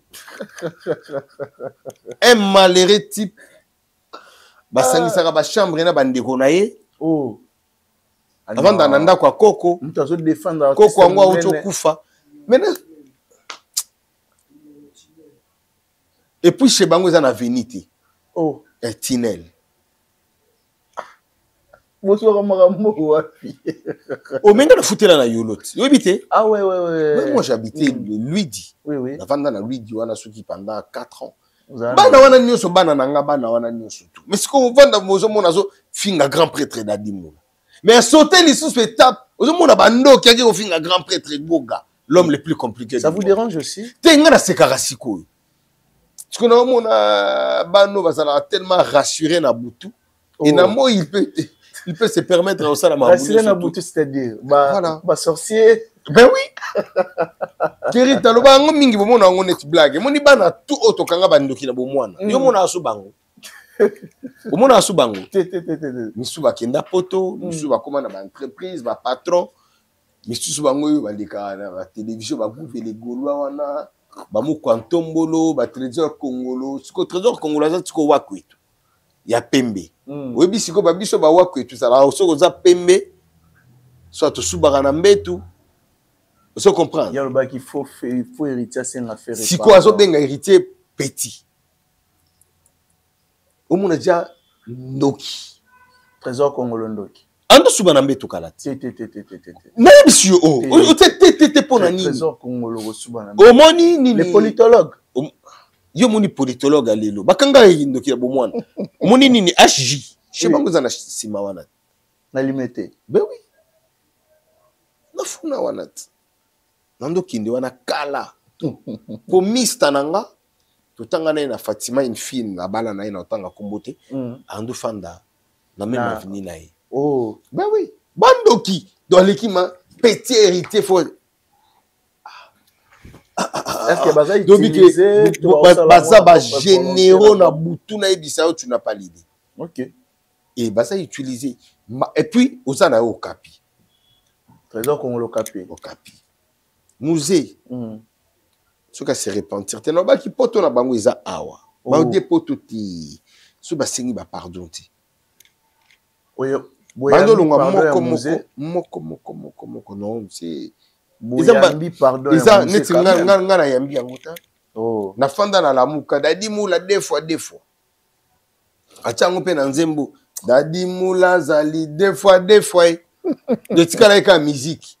un malheureux type basangisaka ba chambre na bandeko na ye oh avant d'ananda kwa koko mutazo défendre koko wango auto kufa maintenant et puis chez bango za na venité oh un tunnel bonsoir marambo wapi o menga na futela na yolot yo habité ah ouais moi j'habitais lui dit oui avant dans lui dit wana soki pendant 4 ans bana wana nyoso bana nanga bana wana nyoso tout mais ce qu'on vend mozo mona zo finga grand prêtre Dadi Mola mais sauter les sous étape ozo mona bando qui a dit au finga grand prêtre Goga l'homme le plus compliqué ça vous dérange aussi tenga na sekarasiko parce que non mona bano bazala tellement rassuré na butu et na mo il peut se permettre aussi la rassuré na butu c'est-à-dire voilà ba sorcier ben oui keri taloba ngo mingi bomona ngo net blague moni bana tout auto kanga bandoki na bomwana yo mona aso bango omona aso bango misu bakenda poto misu bakoma na ba entreprise ba patron misu bango yo baleka na ba télévision ba gouvele golwa wana ba mu kwantombolo ba trésor congolo siko trésor congolo za tiko wakwetu ya pembe webi siko ba biso ba wakwetu sala soko za pembe soit to subaka na mbetu. Vous comprenez? Il y a le bas qu'il faut hériter, c'est une affaire. Si quoi, vous avez héritier petit. Au monde déjà Ndoki. Trésor congolais Ndoki. Ando subanambe to kalati. Na monsieur oh. Trésor congolais subanambe. Au moni ni les politologues. Yo moni politologue alelo. Bakanga Ndoki ya bomwana. Moni ni HJ. Je bango za na sima wana. Na limité. Ben oui. Na funa wana. Nando kinde wana kala po mista nanga totanga na Fatima une fille na bala na ina otanga kombote ando fanda na même avenue na ye oh ben oui bandoki dans l'équipe petit héritier faut est-ce que baza utiliser baza ba généraux na butu na ebisa tu n'as pas l'idée OK et baza utiliser et puis osana au capi trésor congolais au capi musée ce qui se repentir te no ba ki poto na bango eza awa ba de poto ti so ba sengi ba pardon ti oyo bando longa moko non c'est yambi pardon eza neti nga na yambi yango ta oh na fanda na lamuka Dadi Mola deux fois acha ngope na nzembo Dadi Mola zali deux fois de tikala ka musique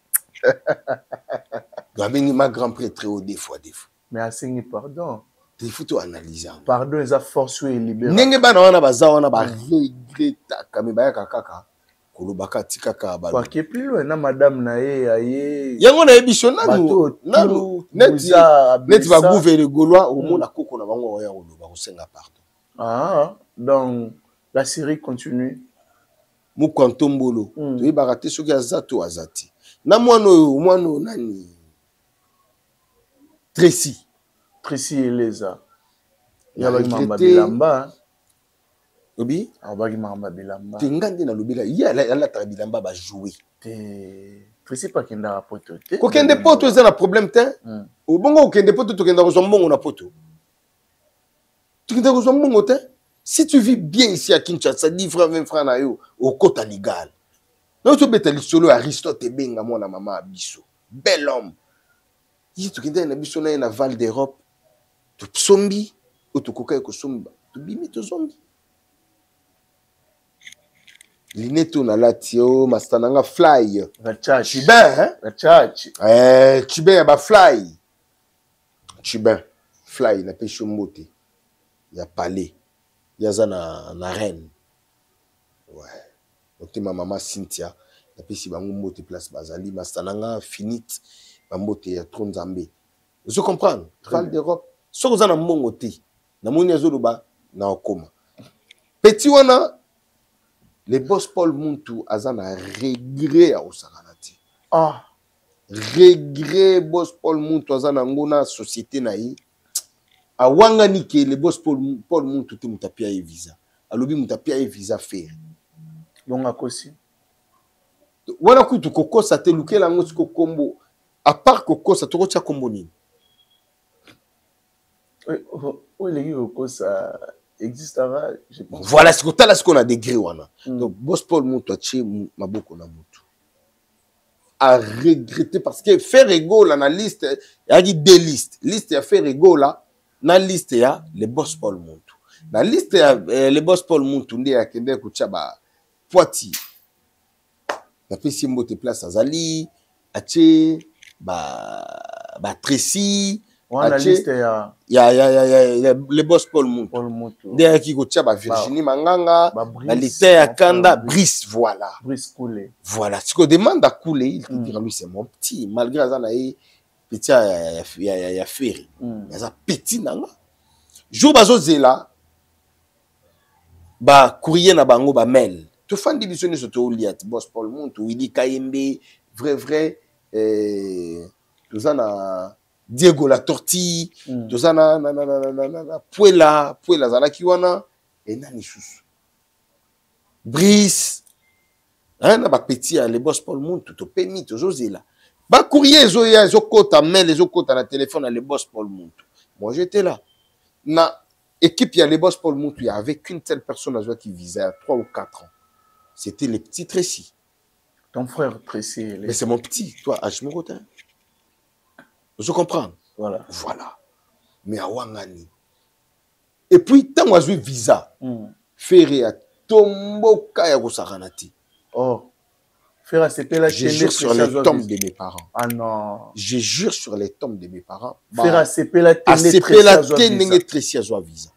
Gabini ma grand prêtre au des fois. Mais asengi pardon. Il faut tout analyser. Pardon est à force et libéré. Nenge bana wana baza wana ba regreta kameba kaka kolobaka tikaka ba. Kwa plus loin na madame na ye aye. Yango na ebiso nanu neti ba gouverne gaulois au monde akoko na bango ya koloba kosenga pardon. Ah donc la série continue. Mukwantombolo to yebaka te soki azato azati. Na mwano nani Tracy Eleza yabaki mamba bilamba obi abaki mamba bilamba te ngande na lobela ya la bilamba ba jouer te Tracy pas qu'il n'a pas poto. Kokende poto c'est un problème te. Au bongo kokende poto tu kende ko mbongo na poto. Tu kende ko mbongo te. Si tu vis bien ici à Kinshasa, 10 francs 20 francs na yo au kota légal. Non tu beta lisolo Aristote benga mona mama biso. Bel homme. Il tu kende na biso na Val d'Europe. Tu sombi ou tu koka ko somba. Tu bimi to zombi. Lineto na latio mastananga fly. Chibin, hein? Chibin ba fly. Chibin, fly na pêche moté. Ya palais. Ya za na reine. Ouais. Donc ma maman Cynthia, na pêche bango moté place bazali mastananga finite ba moté ya Tronzambe. Vous comprenez? Val d'Europe. So za na mbongo te. Na moni azoloba na okoma. Petit wana les boss Paul Muntu azana regret à Osaganati. Ah. Regret boss Paul Muntu azana ngona société naï. A wangani ke les boss Paul Muntu te mutapia e visa. Alobi mutapia e visa faire. Longa kosi. Wana kutu kokosa te lukela ngo siko kombo. À part kokosa to kocha kombo nini? Oui, les kokosa existera, je pense. Voilà ce qu'on a degré wana. Donc boss Paul Muntu a tché maboko na mutu. A regretté parce que faire égaux là na liste, il y a deux listes. Liste ya faire égaux là, na liste ya les boss Paul Muntu. Na liste ya les boss Paul Muntu ndé ya kende kucha ba Poiti. Na pesi mbote place azali, a tché ba Tracy. La liste ya les boss Paul Muntu. Derrière qui gotia ba Virginie Manganga, la liste ya Kanda, Brice, voilà. Brice Koulé. Voilà, si on demande à Koulé, il te dira lui c'est mon petit, malgré ça petit ya Ferry. Mais ça petit nanga. Jour bazo zela ba courrier na bango ba mail. To fan division sur to liat boss Paul Muntu, Willy Kayembe, vrai tout na Diego la tortille, tout ça na Puela zana kiwana et nani sous. Brice, hein na ba petit les boss Paul Muntu to permis to zozela. Ba courrier zo kota mail les kota na téléphone les boss Paul Muntu. Moi j'étais là. Na équipe il y a les boss Paul Muntu, il y avait qu'une seule personne qui visait à 3 ou 4 ans. C'était les petits Tracy. Ton frère Tracy. Mais c'est mon petit, toi Hachimogotin. Je comprends. Voilà. Mais à Wangani. Et puis, tant que j'ai visa, faire à Tomboka ya Gosaranati. Oh. Faire à CP la je jure sur les tombes de mes parents. Ah non. Je jure sur les tombes de mes parents. Faire à CP la télé Tracy à visa.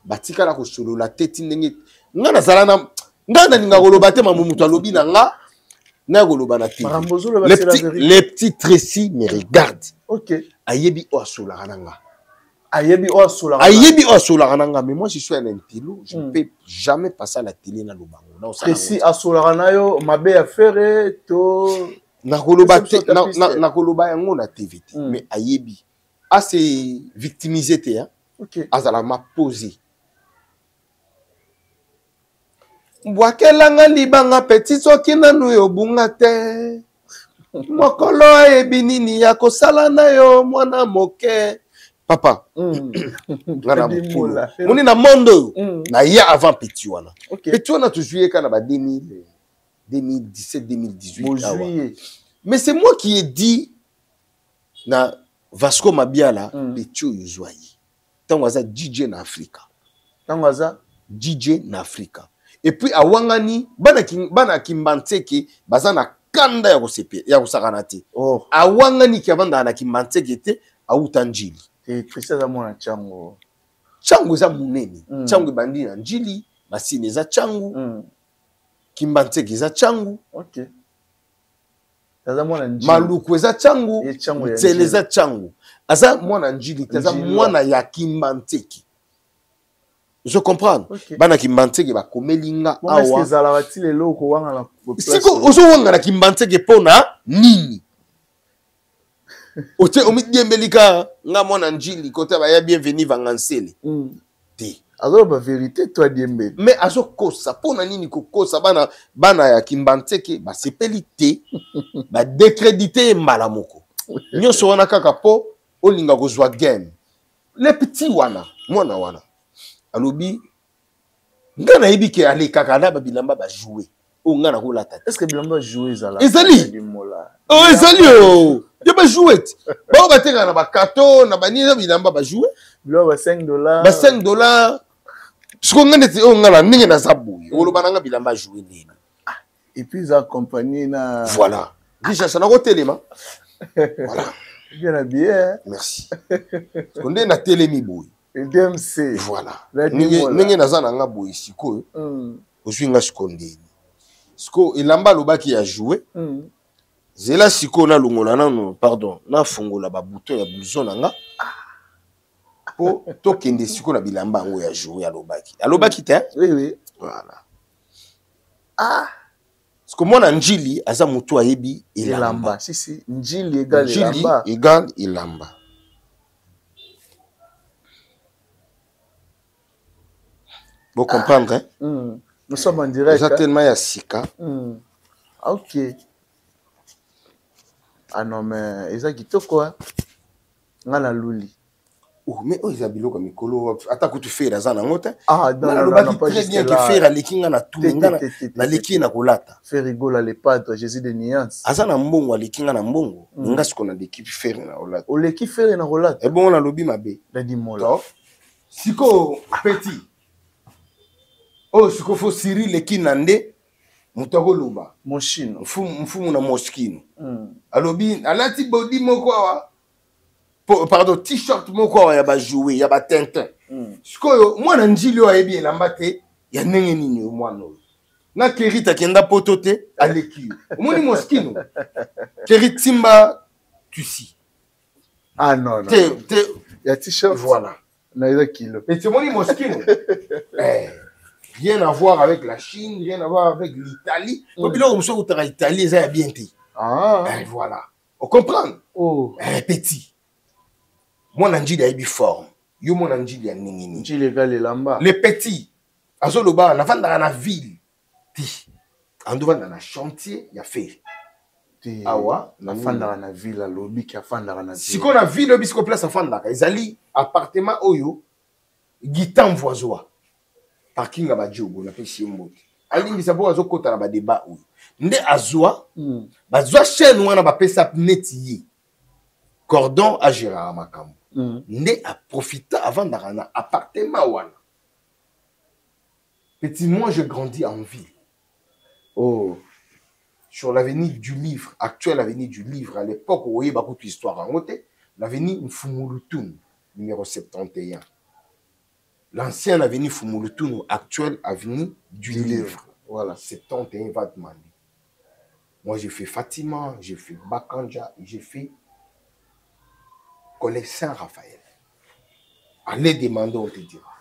Batika la kosolo la tête nenge. Ngana zalana. Ngana ninga golobate mamumuto alobi na nga. Les petits Tracy me regardent. Ok. Ayebi o asola kananga. Ayebi o asola kananga. Mais moi je suis un intello, je ne peux jamais passer à la télé na lobango. Tracy asola kanayo mabe ya fere to na koloba yango na TV. Mais ayebi assez victimisé te hein. OK. Azala m'a posé. Mwakelanga libanga petit soki nanu yo bunga te. Mokolo ebinini ya kosala na yo mwana moke. Papa. Ngana mokolo. Moni na mondo na ya avant petit wana. Petit wana tu joué kana ba 2017 2018. Mais c'est moi qui ai dit na Vasco Mabiala petit yuzwayi. Tangaza DJ na Afrika. Tangaza DJ na Afrika. Et puis à Wangani, bana Kimbanteke, bazana kanda ya kosepe, ya kosakanate. Oh. À Wangani qui avanda na Kimbanteke te, a Utanjili. Et Tracy za mwana chango. Chango za muneni. Chango bandi na njili, masine za chango. Kimbanteke za chango. OK. Za mwana njili. Maluku za chango. Tsele za chango. Aza mwana njili, za mwana ya Kimbanteke. Je comprends. Okay. Bana Kimbanteke ba komelinga awa. Est-ce que za la batile loko wanga la place? Siko ozo wanga na Kimbanteke pona nini? Ote omi diembelika nga mwana njili kote ba ya bienvenue vangansele. Te. Alors, la vérité, toi, Diembe. Mais azo kosa, pour nani ko kosa, bana ya kimbanteke, ba sepelité, ba décrédité mbalamoko. Nyonso wana kaka po, olinga kozwa game. Les petits wana, mwana wana. Alobi, ngana yebi ke ale kaka na ba bilamba ba jouer. O ngana ko la tête. Est-ce que bilamba jouer ça là? Ezali. Oh, ezali oh. Je ba jouer. Ba ba tenga na ba kato, na ba ni na bilamba ba jouer. Bilamba $5. Ba $5. Ce qu'on a dit, on a la ligne dans sa bouille. On a bilamba jouer. Et puis, ils accompagnent na. Voilà. Déjà, ça n'a pas téléma. Voilà. Bien habillé. Merci. On est na télémi bouille. Et DMC. Voilà. N'est na zana nga bouille siko. Osu nga skondé. Siko ilamba loba qui a joué. Zela siko na lungola na no, pardon, na fongola ba bouton ya blouson nga. Po tokende siko na bilamba ngo ya jouer alobaki. Alobaki te? Oui, oui. Voilà. Ah. Parce que moi Njili aza mutu ayebi ilamba. Si si, Njili égale ilamba. Njili égale ilamba. Vous comprendre, hein? Nous sommes en direct. Certainement il y a Sika. Ok. Ah non mais eza kitoko hein. Ngana luli. Oh, mais oh, ils habitent comme Mikolo. Attends que tu fais la zone en haute. Ah, non, non, pas très bien que faire la lekinga na tout. Na leki na kolata. Faire rigoler les padres, Jésus de nuances. Azana mbongo, lekinga na mbongo. Nga ce qu'on a d'équipe faire na kolata. O leki faire na kolata. Et bon, on a lobby mabe. La dimola. Siko petit. Oh, siko fo Cyril lekinande. Mutako loba. Moshino. Mfumu na moskino. Alobi, alati body moko awa. Pardon, t-shirt moko ya ba jouer, ya ba tintin. Sikoyo, mwana Njili wa ebi elamba te, ya nenge nini mwana. Na Kerita kenda potote, aleki. Omoni moskino. Kerit Timba Tusi. Ah non, non. Ya t-shirt. Voilà. Na ida kilo. Et tu moni moskino. Rien à voir avec la Chine, rien à voir avec l'Italie. Donc là, on se retrouve en Italie, ça y a bien été. Ah. Voilà. On comprend. Oh. Petit. Moi, Njili a eu forme. Yo, mon Njili a ningini. Njili égale lamba. Les petits. Azo loba, na vanda na ville. Ti. Ando vanda na chantier, ya fait. Awa, na vanda na ville, lobi ki afanda na ville. Si qu'on a ville, lobi, si qu'on place afanda, ezali appartement oyo, gitan voisoa. Parking a badjogo, na pe shimbote. Alingi sabo azo kota na ba débat oyo. Nde azwa, bazwa chaîne wana ba pesa neti yi. Cordon à Gérard Makambo. Né a profité avant d'aller dans appartement wana. Petit, moi je grandis en ville. Oh. Sur l'avenue du Livre, actuelle avenue du Livre, à l'époque où il y a beaucoup d'histoire en haute, l'avenue Mfumulutun, numéro 71. L'ancienne avenue Fumulutun, actuelle avenue du Livre. Voilà, 71 va demander. Moi j'ai fait Fatima, j'ai fait Bakanja, j'ai fait Collège Saint-Raphaël. Allez demander, on te dira.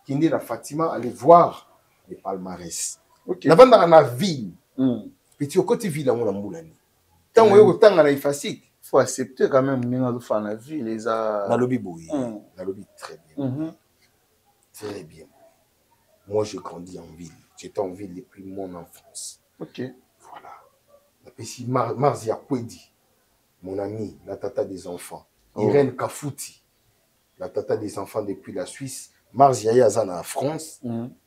Qui est la Fatima, allez voir les palmarès. Okay. Avant dans la ville, petit au côté ville, on a moulani. Tant on est autant à la facile. Il faut accepter quand même, on a fait la ville, les a. Dans le lobby, oui. Dans le lobby, très bien. Très bien. Moi, je grandis en ville. J'étais en ville depuis mon enfance. Ok. Voilà. La petit Marzia Kwedi, mon ami, la tata des enfants. Irène Kafouti, la tata des enfants depuis la Suisse. Marzia Yazana en France.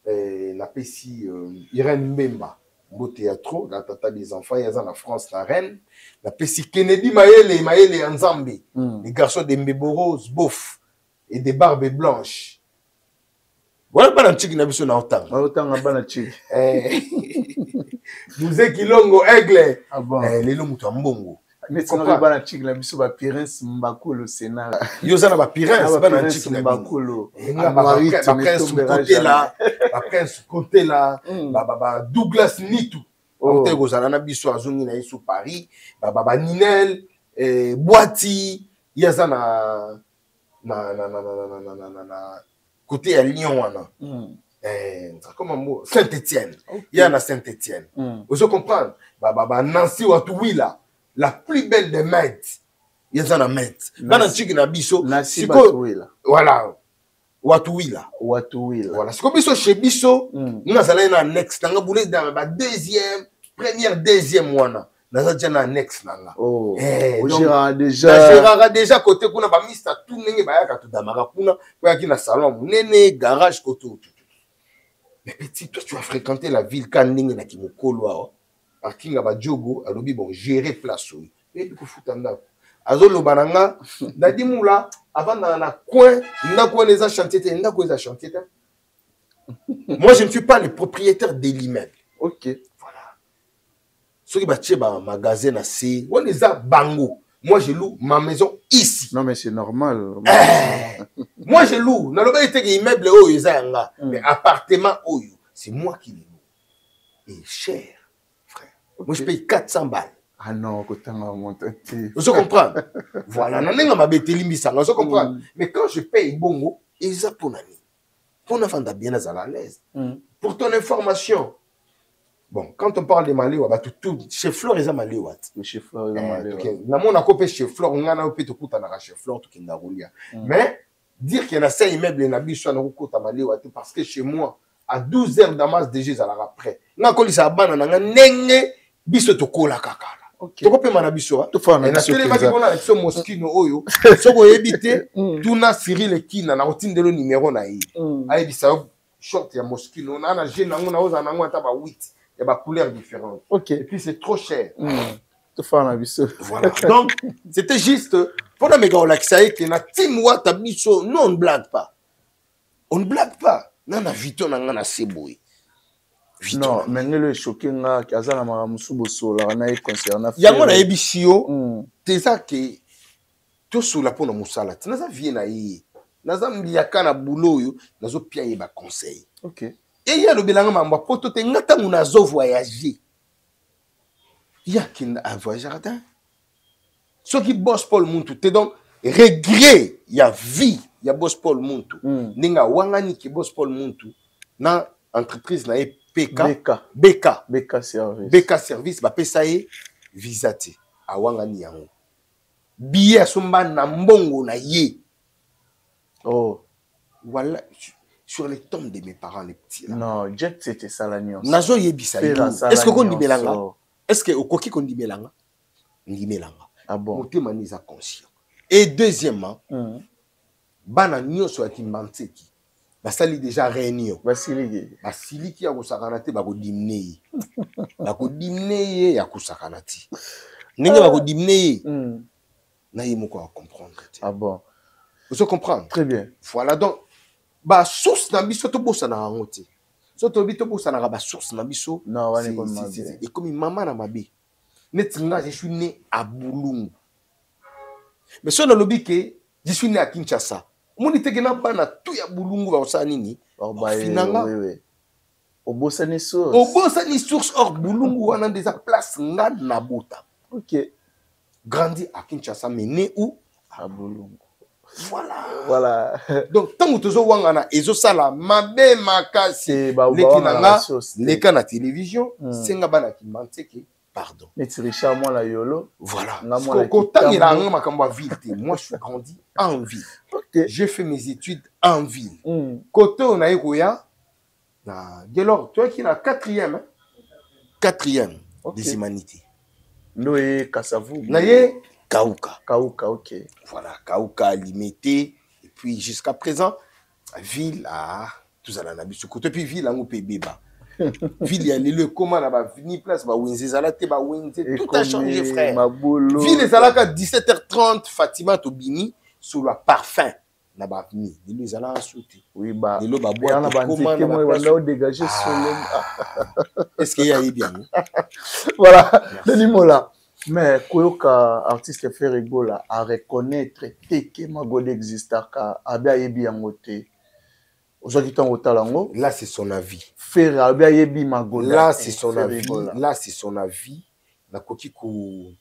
La Pessi Irène Mbemba, beau théâtre, la tata des enfants Yazana en France, la reine. La Pessi Kennedy Maëlle Nzambe, les garçons des Mbeboros, Bof et des barbes blanches. Voilà pas un chic n'a besoin d'autant. Autant à Banachi. Nous est Kilongo Aigle. Ah bon. Les longs moutons mbongo. Mais tu n'as pas un chic la biso ba Pérez Mbakolo Sénat. Yozana ba Pérez, ba un chic Mbakolo. Prince côté là, Douglas Nitu. On te gozana na biso azongi na iso Paris, baba Ninel, Boati, yazana na côté à Lyon wana. Comment mot Saint-Étienne. Il y a na Saint-Étienne. Vous comprenez? Baba Nancy Watuwila. La plus belle des maîtres. Il y a un maître. Dans le chic na biso. Voilà. Watuwila. Watuwila. Voilà. C'est comme biso chez biso. Nous avons un annexe. Nous avons un deuxième, première, deuxième wana. Nous avons un annexe. Oh. Gérard déjà côté kuna ba mista tout nenge ba yaka tout damara kuna kwa ki na salon nene garage côté. Mais petit, toi tu as fréquenté la ville quand nenge na kimokolo parking ba jogo alobi bon gérer place. Et du coup futanda. Azolo bananga dadi mula avant na coin ndako les chantier ndako les chantier. Moi je ne suis pas le propriétaire de l'immeuble. OK. Voilà. Ceux qui bâtissent un magasin assez, on les a bango. Moi je loue ma maison ici. Non mais c'est normal. Moi je loue. Dans le bas il immeuble oh mais appartement oh c'est moi qui les loue. Et cher frère. Okay. Moi je paye 400 balles. Ah non, quand on monte. Vous comprenez? Voilà, nanenga mabeteli misanga, vous comprenez? Mais quand je paye bongo, ils a pour nani. Pour ne pas bien à l'aise. Pour ton information. Bon, quand on parle de Maléwa, bah tout chez Flore ils a Maléwa. Chez Flore ils a Maléwa. Na mon a copé chez Flore, on a opé to kuta na chez Flore to kinda roulia. Mais dire qu'il y a 5 immeubles na biso na kota Maléwa parce que chez moi à 12 heures d'Amas déjà ça la après. Na koli sa bana na nenge biso to kola kaka. Tu peux pas biso tu fais na télé qui on a sur Moskino oyo soko ebité tuna Cyril Kina na routine de le numéro na yi ayi bisa short ya Moskino na jeune na oza na ngwa ta ba 8 ya ba couleur différente. OK, et puis c'est trop cher. Tu fais na biso. Voilà. Donc c'était juste pour la méga relaxa que na timwa ta biso non on ne blague pas. On ne blague pas. Na vito na ngana seboy. Non, mais le choqué nga kazala maramusu bosola na e concernant yango na ebisio teza ke to sola pona musala tinaza vie na yi naza mbiaka na boulot yo nazo pia ye ba conseil. OK, et ya lo belanga mamba poto te ngata nguna zo voyager ya kin a voyager ta so ki boss Paul Muntu te donc regret ya vie ya boss Paul Muntu ninga wangani ki boss Paul Muntu na entreprise na e BK service ba pesa ye visa te awangani yango billet asomba na mbongo na ye. Oh voilà sur les tombes de mes parents les petits là. Non, jet c'était ça la nuance. Nazo yebisa ye. Est-ce que kondi melanga? Est-ce que okoki kondi melanga? Ndi melanga. Ah bon. Motema niza conscient. Et deuxièmement bana nyoso akimanteki basali déjà réunion basiliki ya kusakanati bakodimne ya kusakanati ndenge bakodimne na ye moko a comprendre. Ah bon, vous comprenez très bien. Voilà, donc ba source na biso to bossa na ngote so to bito bossa na ba source na biso non wane comme mabe et comme maman na mabe netinga je suis né à Boulungu mais so na lobi ke je suis né à Kinshasa. Moni tegena bana tout ya Boulungu ba osana nini finanga oui obosani source or Boulungu wana déjà place nga na bota. OK, grandi à Kinshasa mais né où à Boulungu. Voilà donc tant que tozo wangana ezo sala mabe makasi lekinanga leka na télévision senga bana ki manteke pardon mais Richard moi la yolo voilà quand il a un makambo ville. Moi je suis grandi en ville. OK, j'ai fait mes études en ville. Côté on a ekoya na gelor toi qui na 4e des humanités Noé Kasavu na ye Kauka. OK. Voilà, Kauka limité et puis jusqu'à présent ville à tout ça na biso côté puis ville en Beba. Ville ya le comment na ba vini place ba Winzi zalate ba Winzi tout a changé frère. Ville zalaka 17h30 Fatima Tobini sur le parfum na ba vini le zala sauté. Oui ba le ba boire comment na dégager sur est-ce qu'il y a bien voilà le Mola. Mais koyoka artiste Ferrego là à reconnaître que Magode existe ka abia yebi yangote. Aujourd'hui ton otalango là c'est son avis. Faire abia yebi Magode. Là c'est son avis. Là c'est son avis. Na koki ko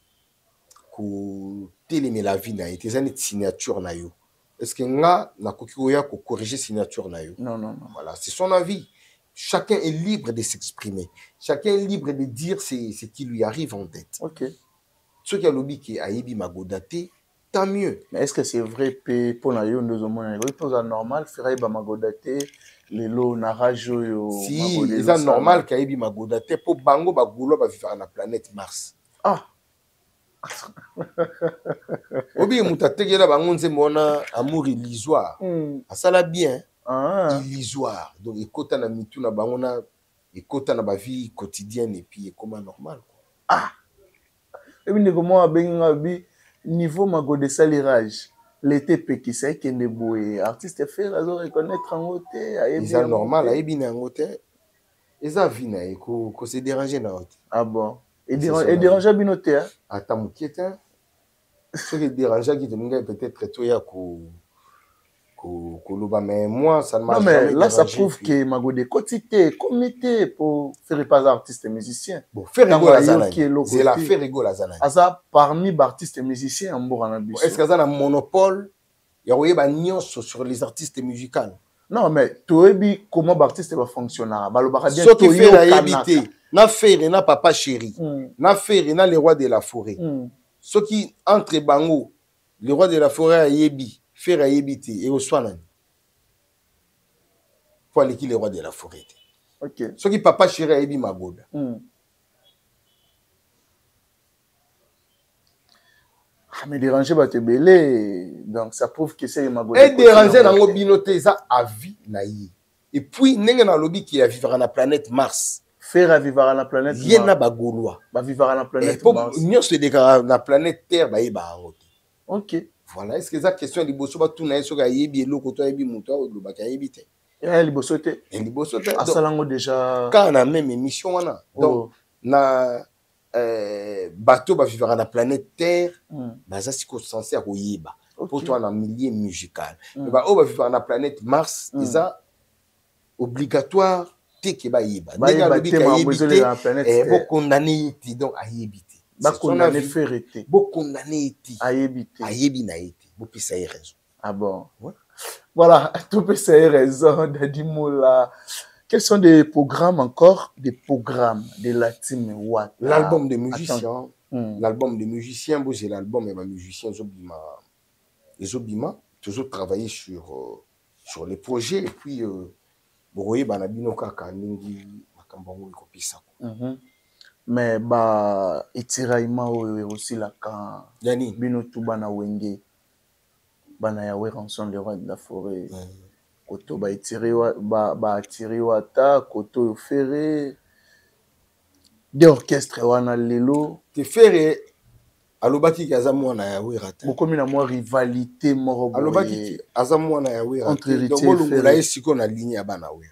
télémer la vie na été zane signature na yo. Est-ce que nga na koki koya ko corriger signature na yo? Non. Voilà, c'est son avis. Chacun est libre de s'exprimer. Chacun est libre de dire ce qui lui arrive en tête. OK. Ce qui a lobby qui a yebi Magodate, tant mieux. Mais est-ce que c'est vrai pour la yo nous hommes c'est normal ferai ba magodate lelo na rajo yo si c'est normal kaibi magodate pour bango ba gulo ba vivre na planète Mars. Ah obi mutategela bango nzemona amour illusoire asala bien illusoire donc ekota na mitu na bango na ekota na ba vie quotidienne et puis comment normal ah et bien comment abenga bi niveau magode salirage l'été pekisa kende boye artiste faire azo reconnaître en hôtel c'est normal ayebi na hôtel eza vie na ko se déranger na hôtel. Ah bon et déranger binoté hein ata mukiete ce qui dérange qui te peut-être toi ya ko mais moi ça ne m'a jamais mais là dérangé, ça prouve puis... que magode quotité comité pour faire pas artiste et musicien bon faire rigolo la zana c'est la faire rigolo la zana asa parmi artistes et musiciens en Bourana biso est-ce que ça a un monopole ya oyeba nyonso sur les artistes musicaux non mais toyebi comment artiste va fonctionner balobaka bien ce qui fait la yebité na faire na papa chéri na faire na les rois de la forêt ce qui entre bango les rois de la forêt ayebi faire ayebité et au soin pour aller qui les rois de la forêt ok ce qui papa chéri ayebi magoda mais déranger va te belé donc ça prouve que c'est magoda et déranger dans ngobinoté ça a vie na yi et puis nenga na lobby qui a vivre na planète Mars faire vivre à la planète Mars yena ba gaulois ba vivre à la planète Mars nous se déclare na planète Terre ba yeba ngote ok voilà est-ce que ça question liboso ba tuna yeso ga yebi eloko to yebi muto o lo ba ka yebi te liboso te asalango déjà quand on a même émission wana donc na bateau ba vivre à la planète Terre baza siko censé a koyeba pour toi na milieu musical mais ba o ba vivre à la planète Mars ça obligatoire te ke ba yeba nega lobi ka yebite bo condamné ti donc a yebite ba condamné faire été bo condamné ti a yebite a yebi na été bo pisa raison ah bon ouais. Voilà tout pisa raison Dadi Moula. Quels sont des programmes encore des programmes de la team Wata l'album de musiciens l'album de musiciens bo c'est l'album et ma musicien Zobima toujours travailler sur les projets et puis boye banabino kaka ningi makambo ikopisa mais ba itiraima aussi la kan yani bino tu bana wenge bana ya ranson le roi de la forêt koto ba itiriwa ba atiriwa ta koto ferré des orchestres wana lelo te ferré alobaki kaza mwana ya wirata bokomi na moi rivalité moro alobaki aza mwana ya wirata entre donc bolongola esiko na ligne ya bana we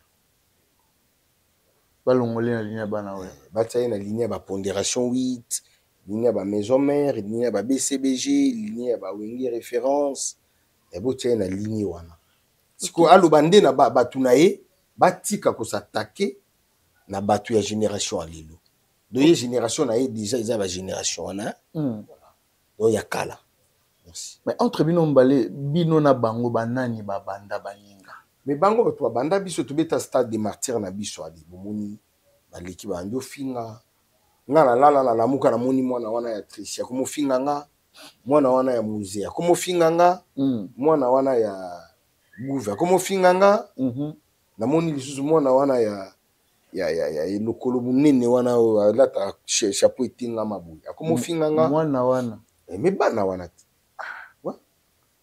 balongole na ligne ya bana we bataye na ligne ya ba pondération 8 ligne ya ba maison mère ligne ya ba BCBG ligne ya ba wengi référence et botaye na ligne wana siko alobande na batu na ye batika ko s'attaquer na batu ya génération alelo donc génération na ye déjà ils ba génération wana donc ya kala merci mais entre bino mbale bino na bango banani ba banda baninga mais bango bato ba banda biso to beta stade de martyr na biso ali bomoni baleki ba ndio finga ngana la lamuka na moni mwana wana ya Tricia komo finga nga mwana wana ya musée komo finga nga mwana wana ya Gouva komo finga nga na moni lisusu mwana wana ya lokolo munene wana lata chapeau etinga mabuya komo finga nga mwana wana mais bana wana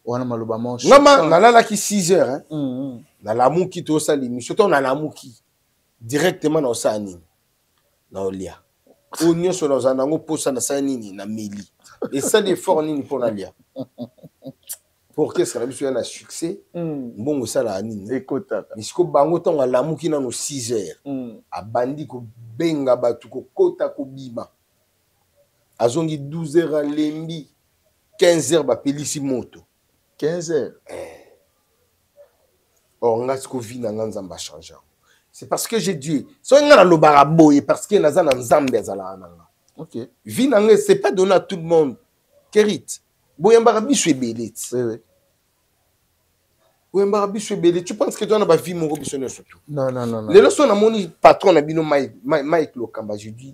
wana maloba manche ngama nalalaki 6 heures na lamuki to sali mi surtout na lamuki directement na osani na olia onyo so na zanango posa na sani na meli et ça l'effort nini pour na lia pour que ça soit un succès mbongo sala nini ekota misiko bango tonga lamuki na no 6 heures abandi ko benga batu ko kota ko bima azongi 12 heures alembi 15 heures ba pelisi moto 15 heures or ngasiko vi na nzamba changer c'est parce que j'ai Dieu so ngana lo baraboye parce que naza na nzambe azala nanga OK vi nanga c'est pas donné à tout le monde Kerit boyamba biso ebele oui boyamba biso ebele tu penses que tu na ba vie moko biso ne surtout non les leçons na moni patron na bino Mike Lokamba je dis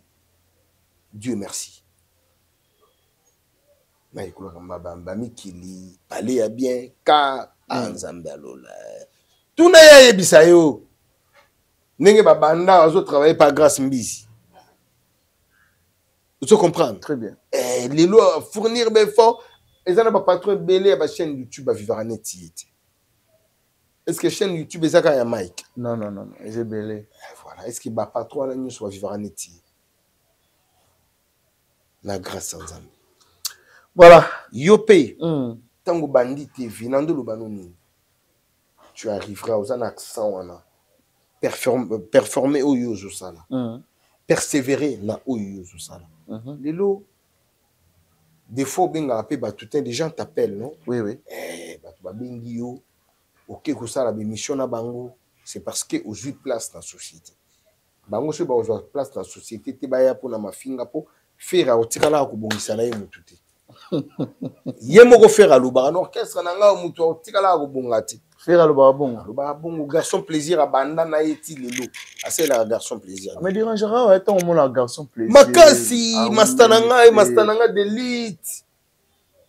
Dieu merci na ikula kamba mikili pale ya bien ka anzambe alola tuna ya yebisa yo nenge babanda azo travailler par grâce mbizi. Tu comprends? Très bien. Les lois fournir ben fort et ça n'a pas patron belé à la chaîne YouTube à vivre en etier. Est-ce que chaîne YouTube est ça quand il y a Mike? Non, j'ai belé. Voilà, est-ce que ba patron la news soit vivre en etier? La grâce en Zambie. Voilà. Yopé. Tango bandit TV nando lo banoni. Tu arriveras aux un accent wana. Performer au yozo sala. Persévérer na au yozo sala. Lelo des fois benga appé batutin des gens t'appellent non? Oui. Batu ba bengi yo. OK ko sala be mission na bango, c'est parce que aux 8 places dans la société. Bango se ba aux place dans la société te ba ya pour na mafinga po faire au tikala ko bongisa na ye mututé. Ye moko faire aloba no orchestre na nga mutu au tikala ko bongati. Faire aloba bon. Aloba bon garçon plaisir à banda na yeti lelo. Assez la garçon plaisir. Mais dérangera ouais tant au moins la garçon plaisir. Makasi mastananga d'élite.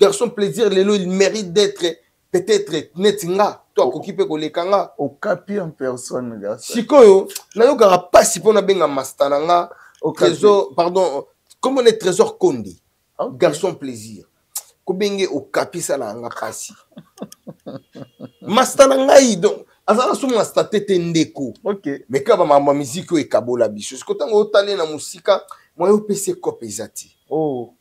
Garçon plaisir lelo il mérite d'être peut-être netinga toi occupé ko lekanga au capi en personne gars. Sikoyo na yo gara pasi pona benga mastananga au trésor pardon comme on est trésor Kondi. Okay. Garçon plaisir. Ko benge au capi ça na nga pasi. Mastananga donc azala so masta tete ndeko. OK. Mais ka ba ma musique e kabola biso. Siko tango otale na musika moi yo PC cop ezati. Oh.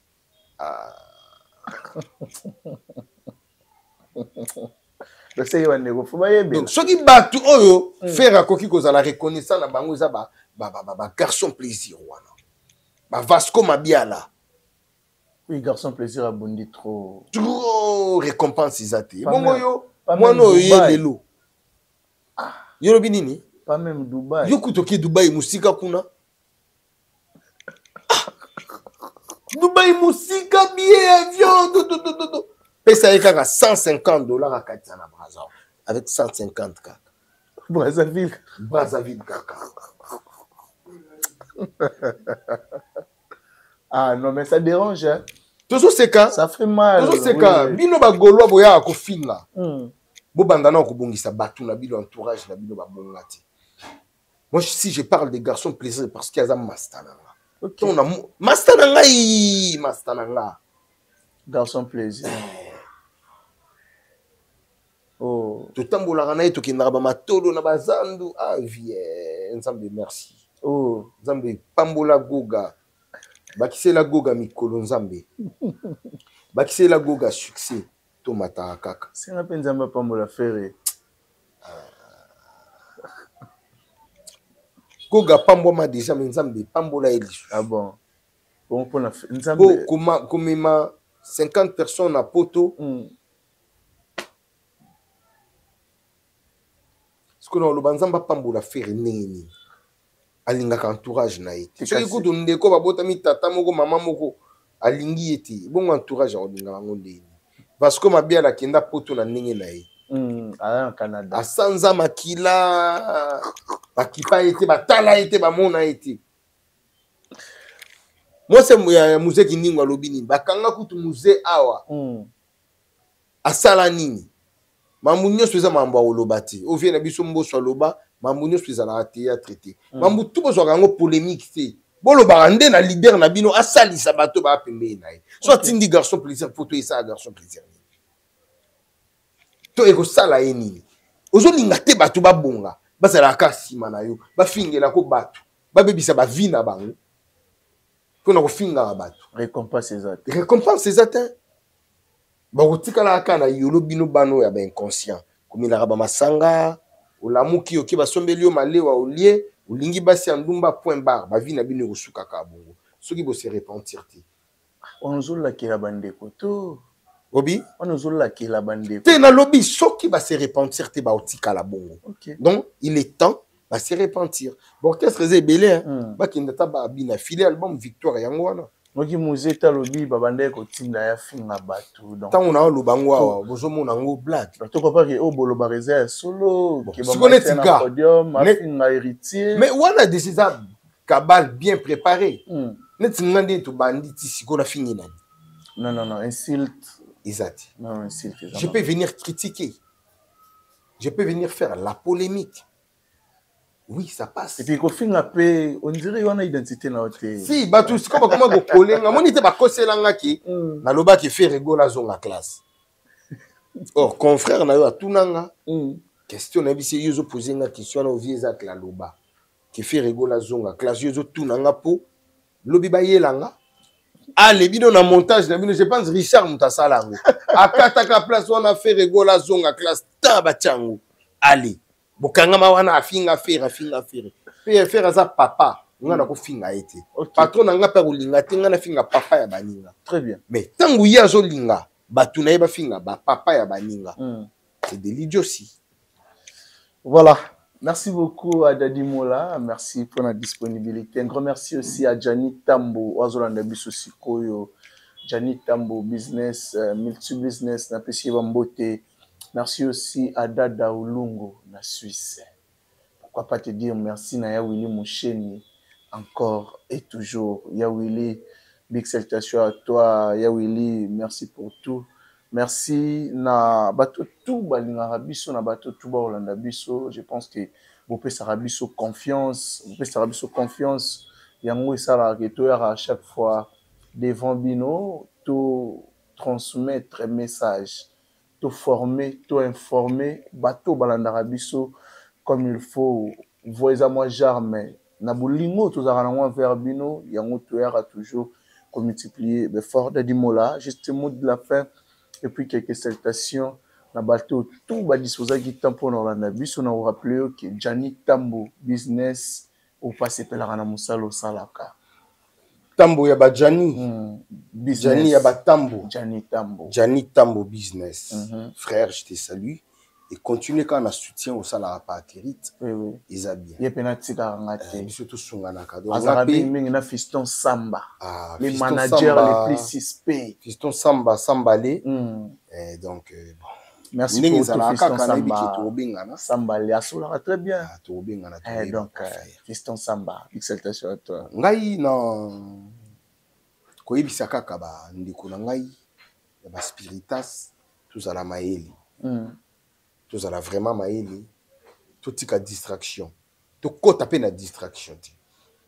Donc ce qui bat tout oyo faire à koki koza la reconnaissance na bango za ba garçon plaisir wana. Ba Vasco Mabiala. Oui, garçon plaisir a bondi trop récompense izate. Bongo yo moi no yelelo. Yo lobi nini? Pas même Dubaï. Yo kutoki Dubaï musika kuna. Dubaï musika billet avion pesa yeka $150 à Katsana Brazza avec 150 kaka. Brazzaville kaka. Ah non mais ça dérange hein. Toujours c'est quand ça fait mal. Toujours c'est quand bino ba golo boya ko finga. Bo bandana ko bongisa batu na bino entourage na bino ba bongati. Moi si je parle des garçons plaisir parce qu'il y a Mastananga. OK. On a Mastananga. Garçon plaisir. Oh. Totambola na to kinaba matolo na bazandu vie nzambe merci. Oh, nzambe pambola goga. Bakisela goga mikolo nzambe. Bakisela goga succès tomata kaka. C'est na penzamba pambola ferré. Goga pamboma déjà nzambe pambola elisu. Ah bon. Bon pour na nzambe. Komema 50 personnes à poto. Kono lo banzamba pambola faire nini alinga ka entourage na ete so ikutu ndeko babota mi tata moko mama moko alingi ete bongo entourage olinga bango ndeni Vasco Mabiala kenda poto na ndenge na ye ala Canada asanza makila bakipa ete batala ete bamona ete moi c'est musée kindingo alobi nini bakanga kutu musée awa asala nini mambo nyonso eza mambo oloba te ovie na biso mboso aloba mambo nyonso ezalaka te ya traité mambo tu bozwaka yango polémique te bolobaka nde na leader na bino asalisa bato bapembeni na ye so atindi garçon plaisir poto esala garçon plaisir nini to ekosala ye nini ozolinga te bato babonga bazalaka nsima na yo bafingelako bato babebisa bavi na bango mpona kofingaka bato récompense eza te bakotikala aka na yolo bino bano ya inconscient komilaka bamasanga olamuki oke basombeli yo malewa olie olingi basi ya ndumba point barre bavi na bino ekosukaka bongo soki bose repentir te onozolakela bandeko to obi onozolakela bandeko te na lobi soki base repentir te baotikala bongo donc il est temps base repentir orchestre eza ebele bakenda ta babina file album victoire yango wana Moki musée talobi babanda kotinda ya finga batu donc tango na lobango awa bozomona ngo black to ko pa ke o bolo bareza solo ke ba na podium afinga héritier mais wana déjà cabal bien préparé net ngande to banditi siko na fingi nani Non, non, non, insulte. Isati. Non, insulte. Je peux venir critiquer. Je peux venir faire la polémique. Oui, ça passe. Et puis, quand on dirait qu'on a identité dans notre... Si, c'est comme vous collez. On était pas causé là qui. Na loba qui fait rigoler dans la classe. Or, confrère na yo a tout nanga. Question na bisi yo poser une question au vieux Zak la loba. Qui fait rigoler dans la classe yo tout nanga po. Lobi ba yelanga. Ah, les bidons dans montage, je pense Richard Moutasalango. À Kataka place, on a fait rigoler dans la classe. Tabachango. Allez. Bokangama wana afinga faire. Pe faire ça papa. On a ko finga été. Patron nga pa ulinga tenga na finga papa ya baninga. Très bien. Mais tangu ya zo linga, batu na ba finga ba papa ya baninga. C'est de l'idiotie. Voilà. Merci beaucoup à Dadi Mola. Merci pour la disponibilité. Un grand merci aussi à Gianni Tambo, Oazolanda Bisosi Koyo, Gianni Tambo Business, Multi-Business, na Pessi Bambote. Merci aussi à Dada Olungo, na Suisse. Pourquoi pas te dire merci na Yawili Moucheni, encore et toujours. Yawili, big salutation à toi. Yawili, merci pour tout. Merci na bato tout balinga rabiso na bato tout ba Olanda biso. Je pense que vous pouvez sarabiso confiance, yango esala que to à chaque fois devant bino to transmettre message, to former, to informer bato balanda rabiso comme il faut. Voyez à moi jamais na bolingo to zara na vers bino yango to era toujours comme multiplier mais fort de dimola. Juste mot de la fin. Et puis quelques salutations. Na bateau tout ba disposa qui tempo na Olanda biso na rappeler que Gianni Tambo Business au passé pela na musalo salaka. Tambo ya ba Gianni. Gianni ya ba Tambo. Gianni Tambo Business. Frère, je te salue et continue quand on a soutien au salaire pas acquérite. Oui. Ils a bien. Y'a penati ka ngate. Surtout sungana kado. Azarabi mingi na Fiston Samba. Les managers Samba, les plus suspects. Fiston Samba Sambalé. Donc bon. Merci pour tout Fiston Samba. Samba Liasola très bien. Donc Fiston Samba, exaltation à toi. Ngai non. Koyebisa kaka ba ndiko na ngai ya ba spiritas tous à la maeli. Tous à la vraiment maeli. Tout tika distraction. To kota pe na distraction.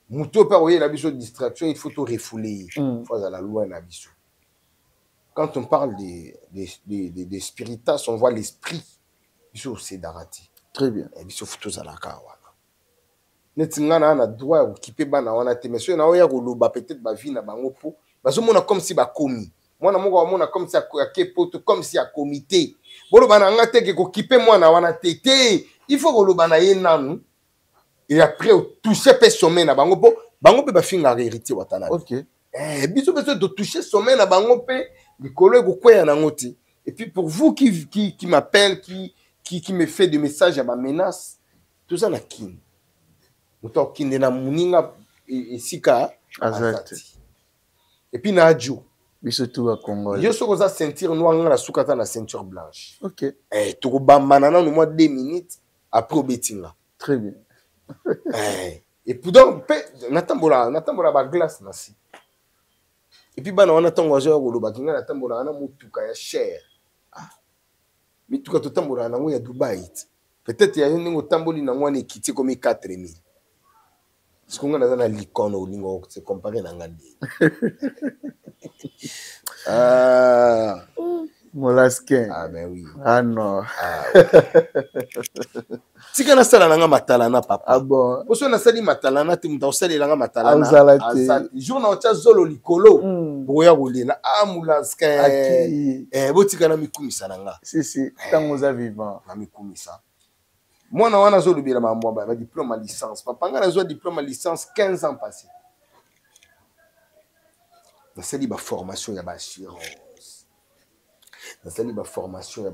Muto pa oye la biso distraction, il faut tout refouler. Il faut à la loi na biso. Quand on parle des spiritas, on voit l'esprit. Biso c'est darati. Très bien. Et biso faut tous à la kawa. Netingana na droit occuper bana wana te mais so na oya koloba peut-être ba vie na bango po. Bazo mona comme si ba komi. Mwana moko mona comme si a kepoto comme si a comité. Bolo bana ngate ke ko kipe mwana wana tete. Il faut koloba na ye nanu. Et après toucher pe sommet na bango po. Bango pe ba finga héritier watana. OK. Biso besoin de toucher sommet na bango pe likolo ko kwea na ngoti. Et puis pour vous qui m'appelle qui me fait des messages à ma menace, tout ça na kin. Muto kinde na muninga et sika azati. Et puis na adjo. Biso tout à Congo. Yo soko za ceinture noire na sukata na ceinture blanche. OK. To ko bambana na no moins 2 minutes après obetinga. Très bien. Et puis donc natambola ba glace na si. Et puis bana wana tango azo ko loba kinga natambola na mutuka ya cher. Mituka to tambola na ngo ya Dubai. Peut-être ya ningo tamboli na ngwana ekiti comme 4000. Ce qu'on a dans la licone au lingo, c'est comparé à l'angandi. Molasquin. Ah, ben oui. Ah non. Si on a ça, on a matalana, papa. Ah bon. Parce qu'on a ça, matalana, tu m'as ça, on a matalana. Jour, on a zolo licolo. Boya roulina. Ah, Molasquin. Botika na mikumisa nanga. Si. Tant aux vivants. Na mikumisa. Moi, je suis un diplôme à licence. Papa, j'ai un diplôme à licence 15 ans passés. J'ai une formation de assurance. J'ai une formation de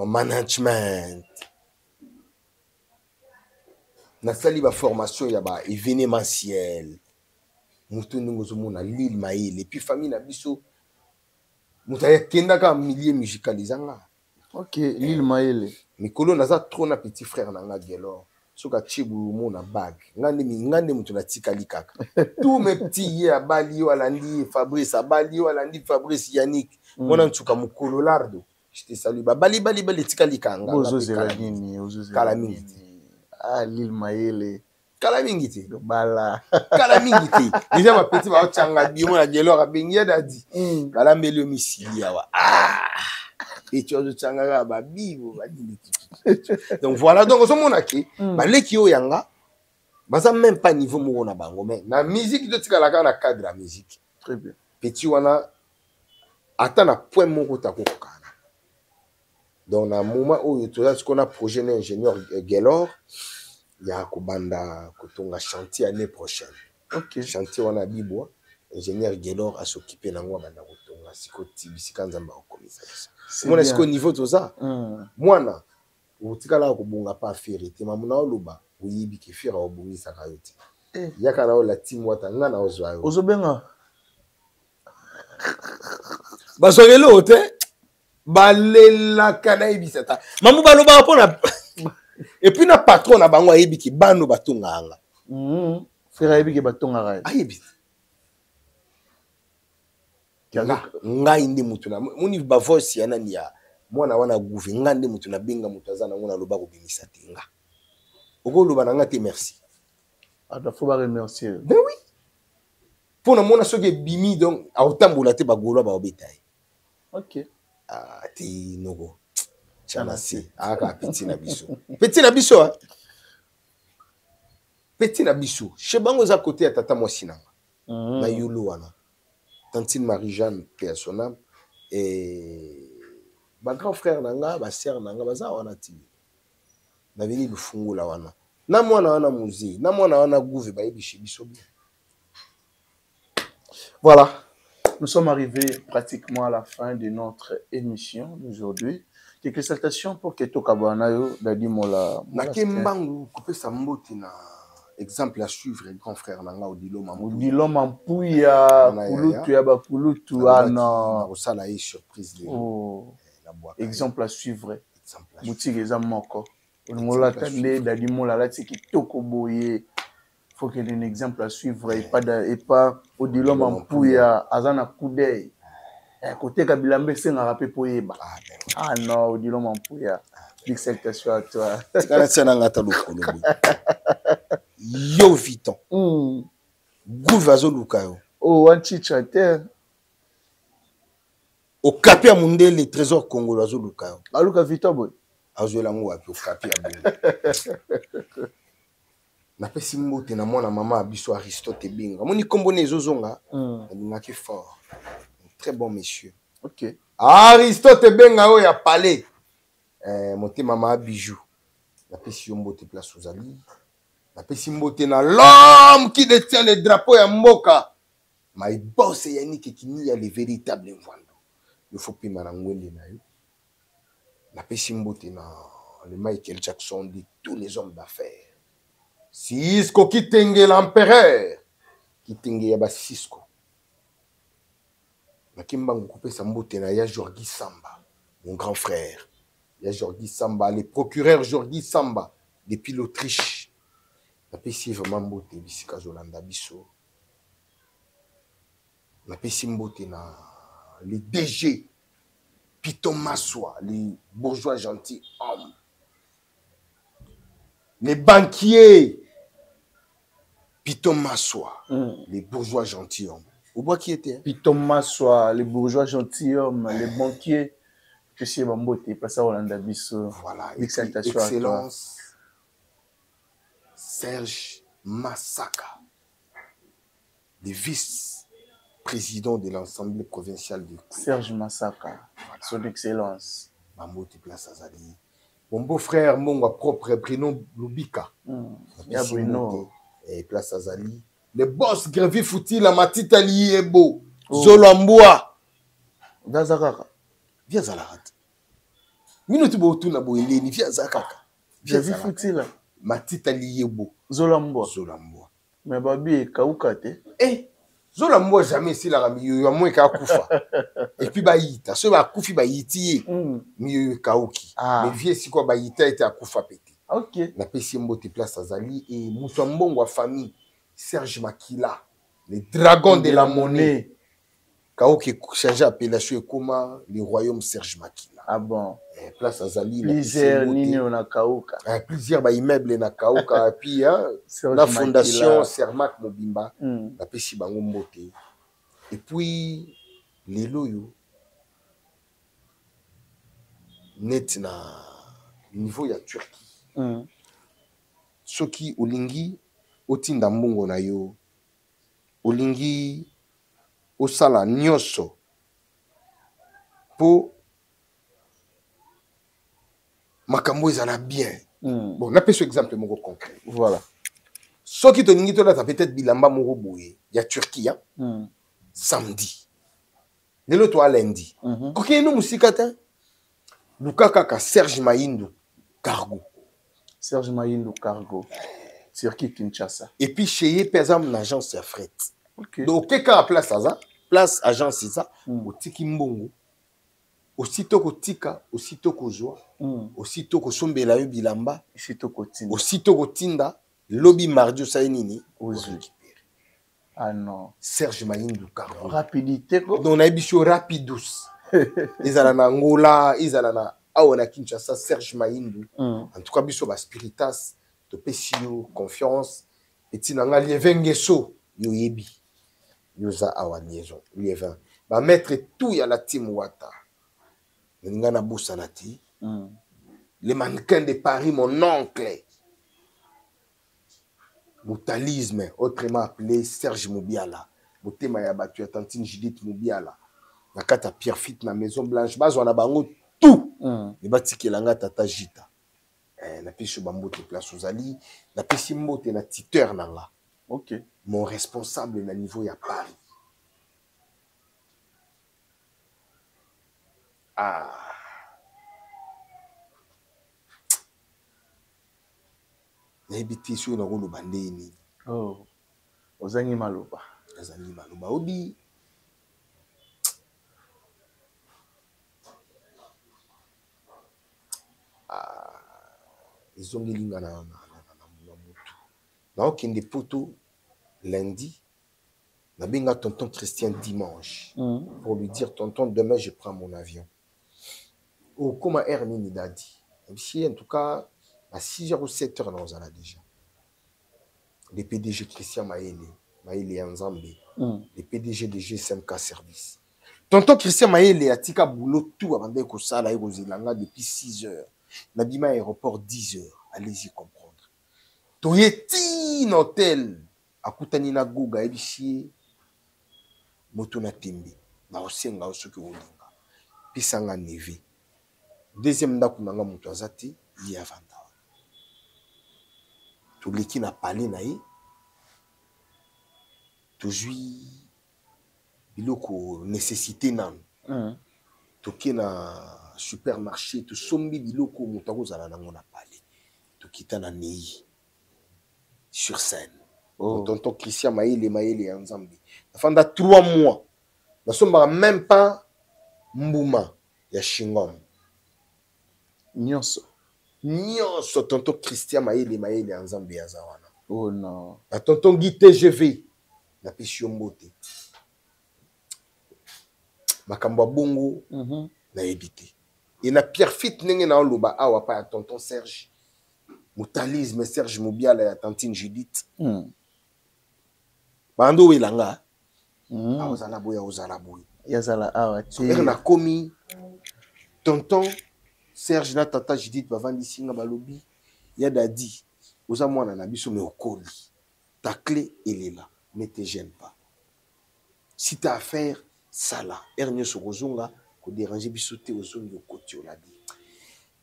management. J'ai une formation d'événementiel. J'ai une l'île Maïl. Et puis, famille, j'ai un milieu musical. OK, l'île Maëlle. Mikolo naza trop na petit frère nanga Gelor. soka chibu mona bag ngande mutu na tikali kaka tous mes petits ye abali walandi Fabrice abali walandi Fabrice Yannick mona ntuka mukolo lardo je te salue bali tikali kanga kala mingi ah Lil Mayele kala mingi te bala kala mingi te déjà ma petit ba changa bimo na gelo ka bengi dadi kala mbele misili yawa et tu as changa ba bibo ba dili. Donc voilà, donc on mona ki ba leki yo yanga baza même pas niveau moko na bango mais na musique de tika la na cadre la musique très bien petit wana ata na point moko ta ko kana. Donc na moment où tu as ce qu'on a projet l'ingénieur Gelor ya ko banda ko tonga chantier année prochaine. OK, chantier wana bibo ingénieur Gelor a s'occuper na ngwa banda ko tonga siko tibisika nzamba ko komisa. Mona siko niveau to ça mwana utikala ko bunga pa ferité mamuna oluba uyibi ki fira obungisa kayoti yakala ola timu watanga na ozwa yo ozobenga basogelo ote balela kana ibisata mamu baloba pona et puis na patron na bango ayibi ki bano batunganga fera ayibi ki batunganga ayibi ngai ndi mutu na muni ba voice ya nani ya mwana wana guve ngande mutu na benga mutu azana ngona loba ko bimisa tinga okolo bananga te merci ada faut ba remercier ben oui pour na mona soke bimi donc autambola te ba golo ba obetaye. OK ah ti nogo chana si aka petit na biso petit na biso shebango za côté ya tata mosinanga na yulu wana tantine Marie-Jeanne personnel et ba grand frère nanga ba sœur nanga baza wana ti na vini lufungula wana na mwana wana muzi na mwana wana guve ba yebishi biso bien. Voilà, nous sommes arrivés pratiquement à la fin de notre émission d'aujourd'hui. Quelques salutations pour Keto Kabanayo dadi mola na kembangu kopesa mboti na exemple à suivre grand frère nanga Odilo Mampuya kulutu ya bakulutu ana osala yi surprise de exemple à suivre boutique eza moko ngola tande dadi mola lati kitoko boye faut qu'il y ait un exemple à suivre et pas Odilo Mampuya azana kudei côté Kabilambe senga rapé poyeba ah non Odilo Mampuya big salutation à toi kana tsena ngata lokolo yo Viton Gouvazo Lukayo oh anchicha te au capi à Mundé les trésors congolais Azo Lukayo aluka Viton boy azo la ngwa au capi à Mundé na pesi mbote na mwana mama abiso Aristote Binga moni kombone ezozonga ngaki fort très bon monsieur. OK Aristote Benga o ya palais monté mama bijou na pesi mbote place aux amis na pesi mbote na l'homme qui détient le drapeau ya mboka my boss Yannick Kini ya le véritable mvando il faut pima na ngwende na yo na pesi mbote na le Michael Jackson de tous les hommes d'affaires Cisco Kitenge l'empereur Kitenge ya ba Cisco na kimbangu kopesa mbote na ya Jorgi Samba mon grand frère ya Jorgi Samba le procureur Jorgi Samba depuis l'Autriche na pesi vraiment mbote bisika zolanda biso na pesi mbote na le DG Piton Maswa les bourgeois gentils hommes les banquiers Piton Maswa les bourgeois gentilshommes au bois qui était Piton Maswa les bourgeois gentilshommes les banquiers que c'est Bambote pas ça Rolanda Bisso voilà excellence Serge Massaka le vice-président de l'Assemblée provinciale de Kouya. Serge Massaka voilà. Son excellence Bambote place Azali mon beau-frère mon propre Bruno Lubika ya Bruno et place Azali le boss Grevi Fouti la matita liebo Zolambua Dazakaka via Zalarat minuti bo tuna bo eleni via Zakaka Grevi Fouti la matita liebo Zolambua mais babi kauka te Zolambua jamais si la miyo ya moins ka kufa et puis ba yita so ba kufi ba yiti miyo kauki mais vie si quoi ba yita était akufa pété Ok. Na pesi mbote place azali et mutu mbongo wa famille Serge Makila, le dragon de la monnaie. Kaoki changer appellation et comment le royaume Serge Makila. Ah bon. Place azali plusieurs nini na kauka. Plusieurs ba immeubles na kauka puis la fondation Sermak Mobimba na pesi bango mbote. Et puis les loyo net na niveau ya Turquie. Soki olingi otinda mbongo na yo olingi osala nyonso po makambo ezala bien. Bon, na pesi exemple moko concret. Voilà. Soki tolingi tolata peut-être bilamba moko boye ya Turquie samedi. Lelo to lundi. Koki no musika te. Lukaka ka Serge Mahindou Cargo. Serge Mahindou Cargo. Turquie Kinshasa. Et puis chez par exemple une agence ya fret. OK. Donc quelqu'un place ça, place agence ça, au tiki mbongo. Aussitôt ko tika, aussitôt ko joie, aussitôt ko sombela yo bilamba, aussitôt ko tinda, lobby mardi ça nini, ah non. Serge Mahindou Cargo. Rapidité ko. Donc on a biso rapidous. Ils allaient na Angola, ils allaient na Aona Kinshasa, Serge Mahindou. En tout cas biso ba spiritas, to pesio confiance et tinanga lievengeso yo yebi. Yoza awa liaison, lievin. Ba mettre tout ya la team Wata. Ngana Boussanati. Les mannequins de Paris, mon oncle. Moutalisme, autrement appelé Serge Moubiala. Moutema ya battu, Tantine Judith Moubiala. Nakata Pierre Fit na Maison Blanche. Bazo na bango tout. Les batiki langa tata jita. Na pesi bambote place ozali. Na pesi mbote na titeur nanga. Ok. Mon responsable na niveau ya Paris. Ah. Nabiti sur na rolo bandeni. Oh. Ozangi maloba. Ozangi maloba obi. Ah. Izongelinga na mutu. Na okende poto lundi. Nabenga tonton Christian dimanche. Pour lui dire tonton demain je prends mon avion. Oh comment Hermine Dadi. Si en tout cas à 6h ou 7h nous allons déjà. Les PDG Christian Maëlle Nzambe. Les PDG de GSMK Service. Tonton Christian Maëlle a tika boulot tout avant de kosala Zilanga depuis 6h. Nabima aéroport 10h. Allez-y comprendre. Toyeti hôtel akutani na Goga ebishi moto na tembe. Na osenga osoki olinga. Pisanga neve. Deuxième ndako nanga moto azati li avanda. To leki na palais na ye. To jui biloko nécessité nan. To ke na supermarché to sombi biloko moto akozala nango na palais. To kita na nei sur scène. Oh. Tonton Christian Maëlle Nzambe. Afanda 3 mois. Na somba même pas mbuma ya Shingom. Nyonso tonton Christian Maëlle Nzambe ya zawana. Oh non. Na tonton Guy TGV na pesi mbote. Makambo bongo na ebité. Et na Pierre Fit nenge na oloba awa pa ya tonton Serge. Moutalisme Serge Moubiala ya tantine Judith. Bando welanga. Ozala boy. Yazala awa ti. Na komi tonton Serge na tata Judith bavandi singa balobi ya dadi oza mwana na biso me okoli ta clé elle est là ne te gêne pas si tu as affaire sala ernyo sokozonga ko déranger biso te ozongi okoti ola di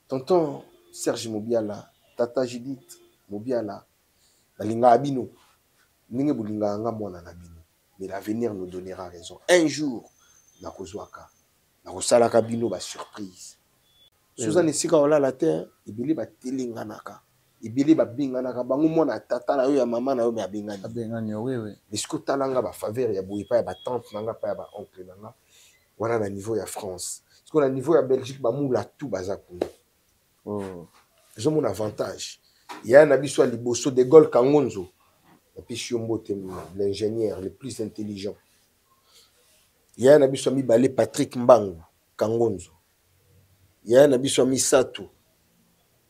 tonton Serge Moubiala tata Judith Moubiala balinga abino ninge bulinga nga mwana na bino mais l'avenir nous donnera raison un jour na kozwaka na kosalaka bino ba surprise. Suzanne esika ola la terre ebele ba telinganaka ebele ba binganaka bango mona tata na yo ya mama na yo me abengani wewe esiko talanga ba faveur ya boye pa ya ba tante nanga pa ya ba oncle nanga wana na niveau ya France siko na niveau ya Belgique ba mula tout baza kuna. Oh j'ai mon avantage. Il y a un habit soit Liboso de Gaulle Kangonzo. Et puis l'ingénieur le plus intelligent. Il y a un habit soit Balé Patrick Mbangu Kangonzo. Il y a un habit soit Satou.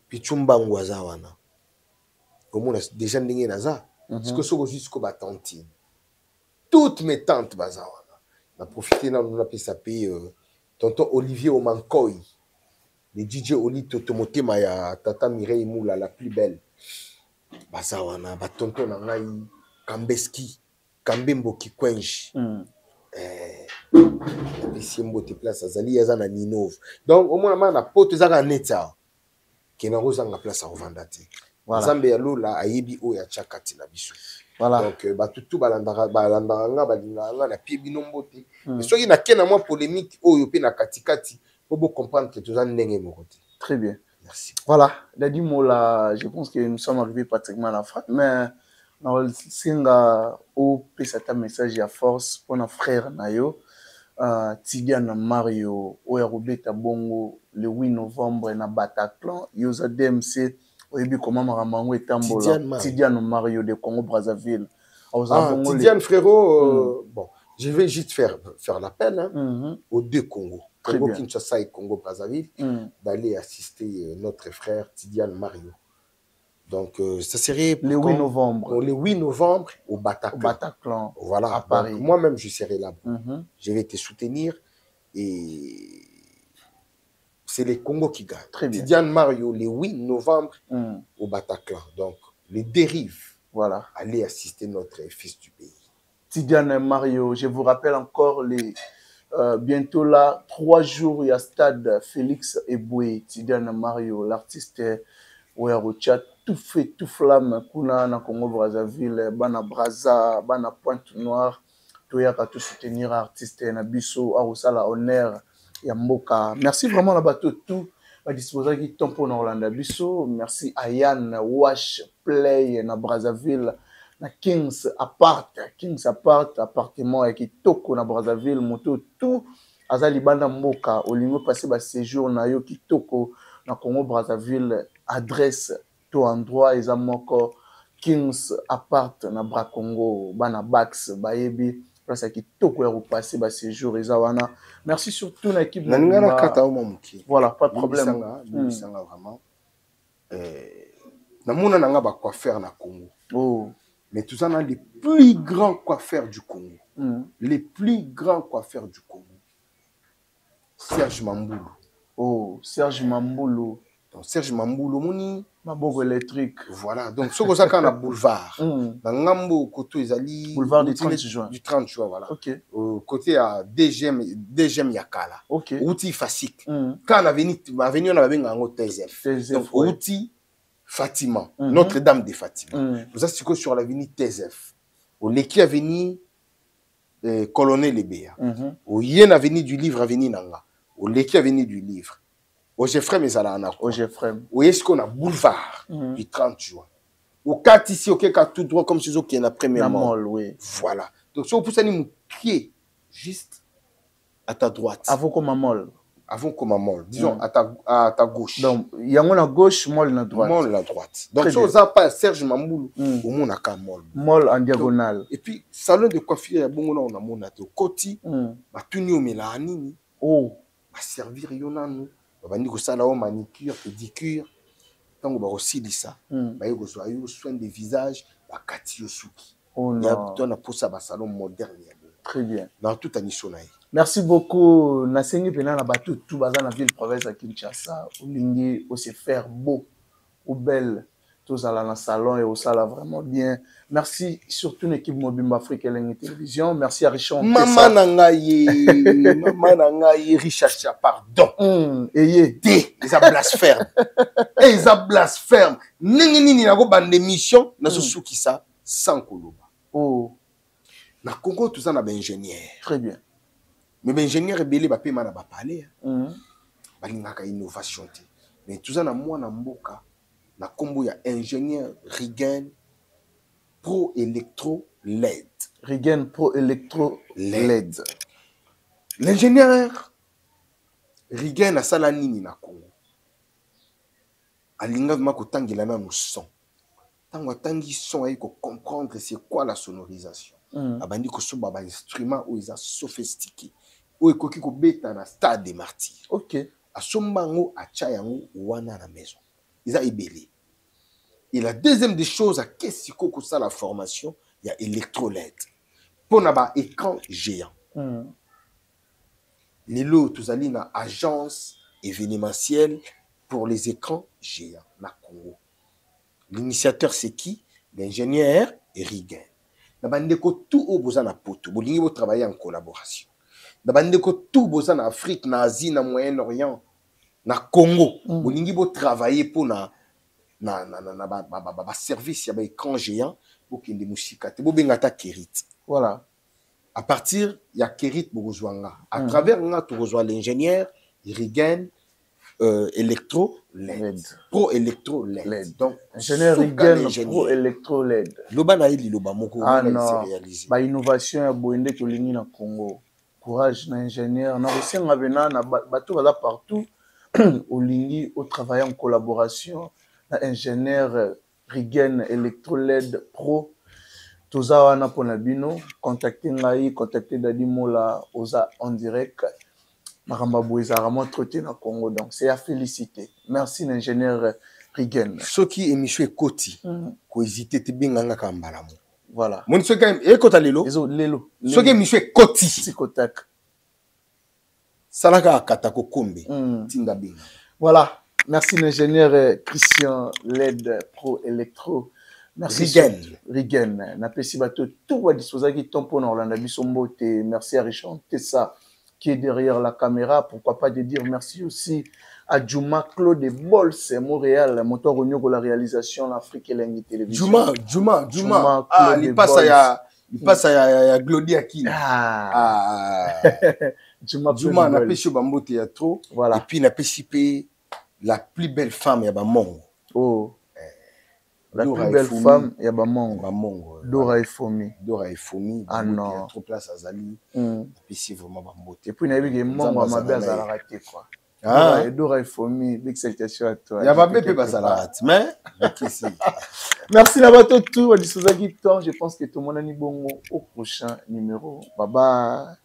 Puis Chumbangu Azawana. Comme on a déjà ndingé naza. Parce que c'est jusqu'au batantine. Toutes mes tantes Bazawana. On a profité dans nous appelé ça pays tonton Olivier Omankoy. Le DJ Oli Totomote Maya Tata Mireille Moula la plus belle. Bazawana, tonton Nangaï, Kambeski, Kambembo Kikwench. Et Simbo te place à Zali Yazana Ninov. Donc, au moins, on a pote Zaga Neta qui n'a pas la place à Ovandate. Zambe Yalo la Ayebi O ya Chakati na biso. Voilà. Donc, tout balandanga, na pied binombote. Mais soit il y a qu'un mois polémique, O yope na katikati, pour comprendre que tout ça n'est pas très bien. Merci. Voilà. Dadi Mola, je pense que nous sommes arrivés pratiquement à la fin. Mais, Singa, O Pesata message à force pour nos frères Nayo. Tidiane Mario Oyarubeta Bongo le 8 novembre na Bataclan Yosa DMC oyebi comment maramango etambola Tidiane Mario de Congo Brazzaville. Tidiane frérot bon je vais juste faire l'appel aux deux Congo Kinshasa et Congo Brazzaville d'aller assister notre frère Tidiane Mario. Donc, ça serait le 8 novembre. Le 8 novembre au Bataclan. Voilà. À Paris. Moi-même, je serai là. Je vais te soutenir. Et c'est les Congo qui gagnent. Très bien. Tidiane Mario, le 8 novembre au Bataclan. Donc, les dérives. Voilà. Allez assister notre fils du pays. Tidiane Mario, je vous rappelle encore bientôt là, 3 jours, il y a stade Félix Eboué. Tidiane Mario, l'artiste. Chat tout fait tout flamme kuna na Congo Brazzaville bana Brazza bana Pointe Noire to ya tout soutenir artiste na biso a sala honneur ya mboka. Merci vraiment na bato tout ba disposer qui tombe pour Orlando biso. Merci à Yann Wash Play na Brazzaville na Kings appartement ya kitoko na Brazzaville moto tout azali bana mboka olingo passer ba séjour na yo kitoko na Congo Brazzaville. Adresse to endroit ezamoko Kings Apart na Bracongo bana Bax bayebi place qui toko ya repasser ba séjour ezawana. Merci surtout na équipe na kata o mamuki. Voilà, pas de problème. Sanga vraiment na mona nanga ba coiffeur na Congo. Oh, mais tout ça dans les plus grands coiffeurs du Congo. Les plus grands coiffeurs du Congo. Serge Mamboulou. Oh, Serge Mamboulou. Donc, Serge Mamboulou, moni. Mabogo électrique. Voilà. Donc, ce qu'on a boulevard. Dans Ngambo, côté Ezali. Boulevard du 30 juin. Du 30 juin, voilà. Ok. Côté à DGM Yakala. Ok. Outil Fasik. Quand on a venu, on avait un TSF. Donc, outil Fatima. Notre-Dame de Fatima. Nous avons sur l'avenue TSF. Au Leki Avenue Colonel Ebea. Au Yen Avenue du Livre, Avenue Nanga. Au Leki Avenue du Livre. Au Jeffrem et Zalana. Au Jeffrem. Où est-ce qu'on a boulevard du 30 juin. Au 4 ici, au 4 tout droit, comme si on a premièrement. Oui. Voilà. Donc, si on pousse un pied juste à ta droite. Avant comme un mol. Avant comme un mol. Disons à ta gauche. Donc, il y a un à gauche, mol à droite. Mol à droite. Donc, si on n'a pas Serge Mamboulou, au moins on a qu'un mol. Mol en diagonale. Et puis, salon de coiffure, il y a bon, on a mon ato. Côté, ma tenue au mélanine. Oh. Ma servir, il y en a nous. On va dire que ça là, manicure, pédicure. Tant qu'on va aussi dire ça. Il y a soin des visages, la kati yosuki. Oh non. Il y a pour ça, un salon moderne. Très bien. Dans toute la mission. Merci beaucoup. Nasengi pena na batu tout bazan la ville province à Kinshasa. Olingi au se faire beau ou belle. Tous à la salon et au salon vraiment bien. Merci surtout l'équipe Mobimba Afrique et la télévision. Merci à Richard. Maman Nangaye, Richard, pardon. Ayez. Ils a blasphème. Ils a blasphème. Nini na go bande d'émission, na so qui ça sans koloba. Oh. Na Congo tout ça na ingénieur. Très bien. Mais ingénieur belé ba pema na ba parler. Balingaka innovation té. Mais tout ça na moi na mboka. Na combo ya ingénieur Rigen Pro Electro LED. Rigen Pro Electro LED. L'ingénieur Rigen a sala nini na Congo. alinga vraiment kotangela na no son. Tango tangi son ay ko comprendre c'est quoi la sonorisation. Abandi ko somba ba instrument ou ils sophistiqué. Ou ekoki ko beta na stade des martyrs. OK. Asomba ngo acha yango wana na maison. Ils a ebelé. Et la deuxième des choses à qu'est-ce que ça la formation, il y a électro-LED. Pour n'avoir écran géant. Les lots, tous allés dans agence événementielle pour les écrans géants na Congo. L'initiateur c'est qui? L'ingénieur Rigen. Nabandeko tout au besoin na poto. Bolingi bo travailler en collaboration. Nabandeko tout besoin na Afrique, na Asie, na Moyen-Orient, na Congo. Bolingi bo travailler pour na service ya ba écran géant pour qu'il y ait des musiques. Bo bengata Kerit. Voilà. À partir il y a Kerit Bogozwanga. À travers nga tu rejoins l'ingénieur Rigen électro-LED. Pro-électro-LED. Donc, ingénieur Rigen pro-électro-LED. Loba na ili loba moko non. Ba innovation ya boende to lingi na Congo. Courage na ingénieur. Na osenga bena na bato baza partout. Au lingi au travail en collaboration. Na ingénieur Rigen électro-LED pro. Toza wana pona bino. Contactez ngai, contactez Dadi Mola oza en direct. Maramba Boueza vraiment traité dans le Congo, donc c'est à féliciter. Merci l'ingénieur Rigen. Ce qui est Michel Koti, ko hésiter te binganga kambalamo. Voilà. Mon ce quand et kota lelo. Lelo. Ce qui est Michel Koti. Sikotak. Salaka katako kombe. Tinga binga. Voilà. Merci l'ingénieur Christian LED Pro Electro. Merci Rigen. Na pesi bato tout va disposer qui ton pour Orlando Bisombote. Merci à Richard Tessa qui est derrière la caméra. Pourquoi pas de dire merci aussi à Juma Claude de Bols, Montréal, moteur Ronyo la réalisation l'Afrique et l'Engi Télévision. Juma. Ah, il passe à Glodia qui. Juma n'a pas su Bambo Théâtre. Voilà. Et puis n'a pas si la plus belle femme ya Bamongo. Oh. La plus belle femme ya Bamongo. Dora Efomi. Ah non. Trop place à Zali. Puis c'est vraiment Bambo. Et puis il y a eu Mongo ma belle à la raté quoi. Ah. Dora Efomi, big salutation à toi. Il y a ma bébé Basalat. Mais merci la bateau tout. Je pense que tout le monde a bon au prochain numéro. Bye bye.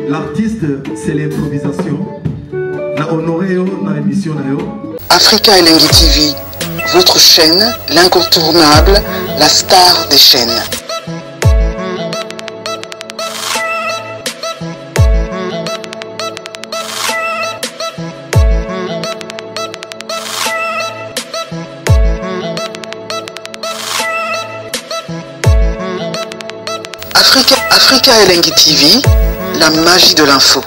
L'artiste, c'est l'improvisation. Na honoré dans l'émission. Africa Elengi TV, votre chaîne, l'incontournable, la star des chaînes. Africa Elengi TV, la magie de l'info.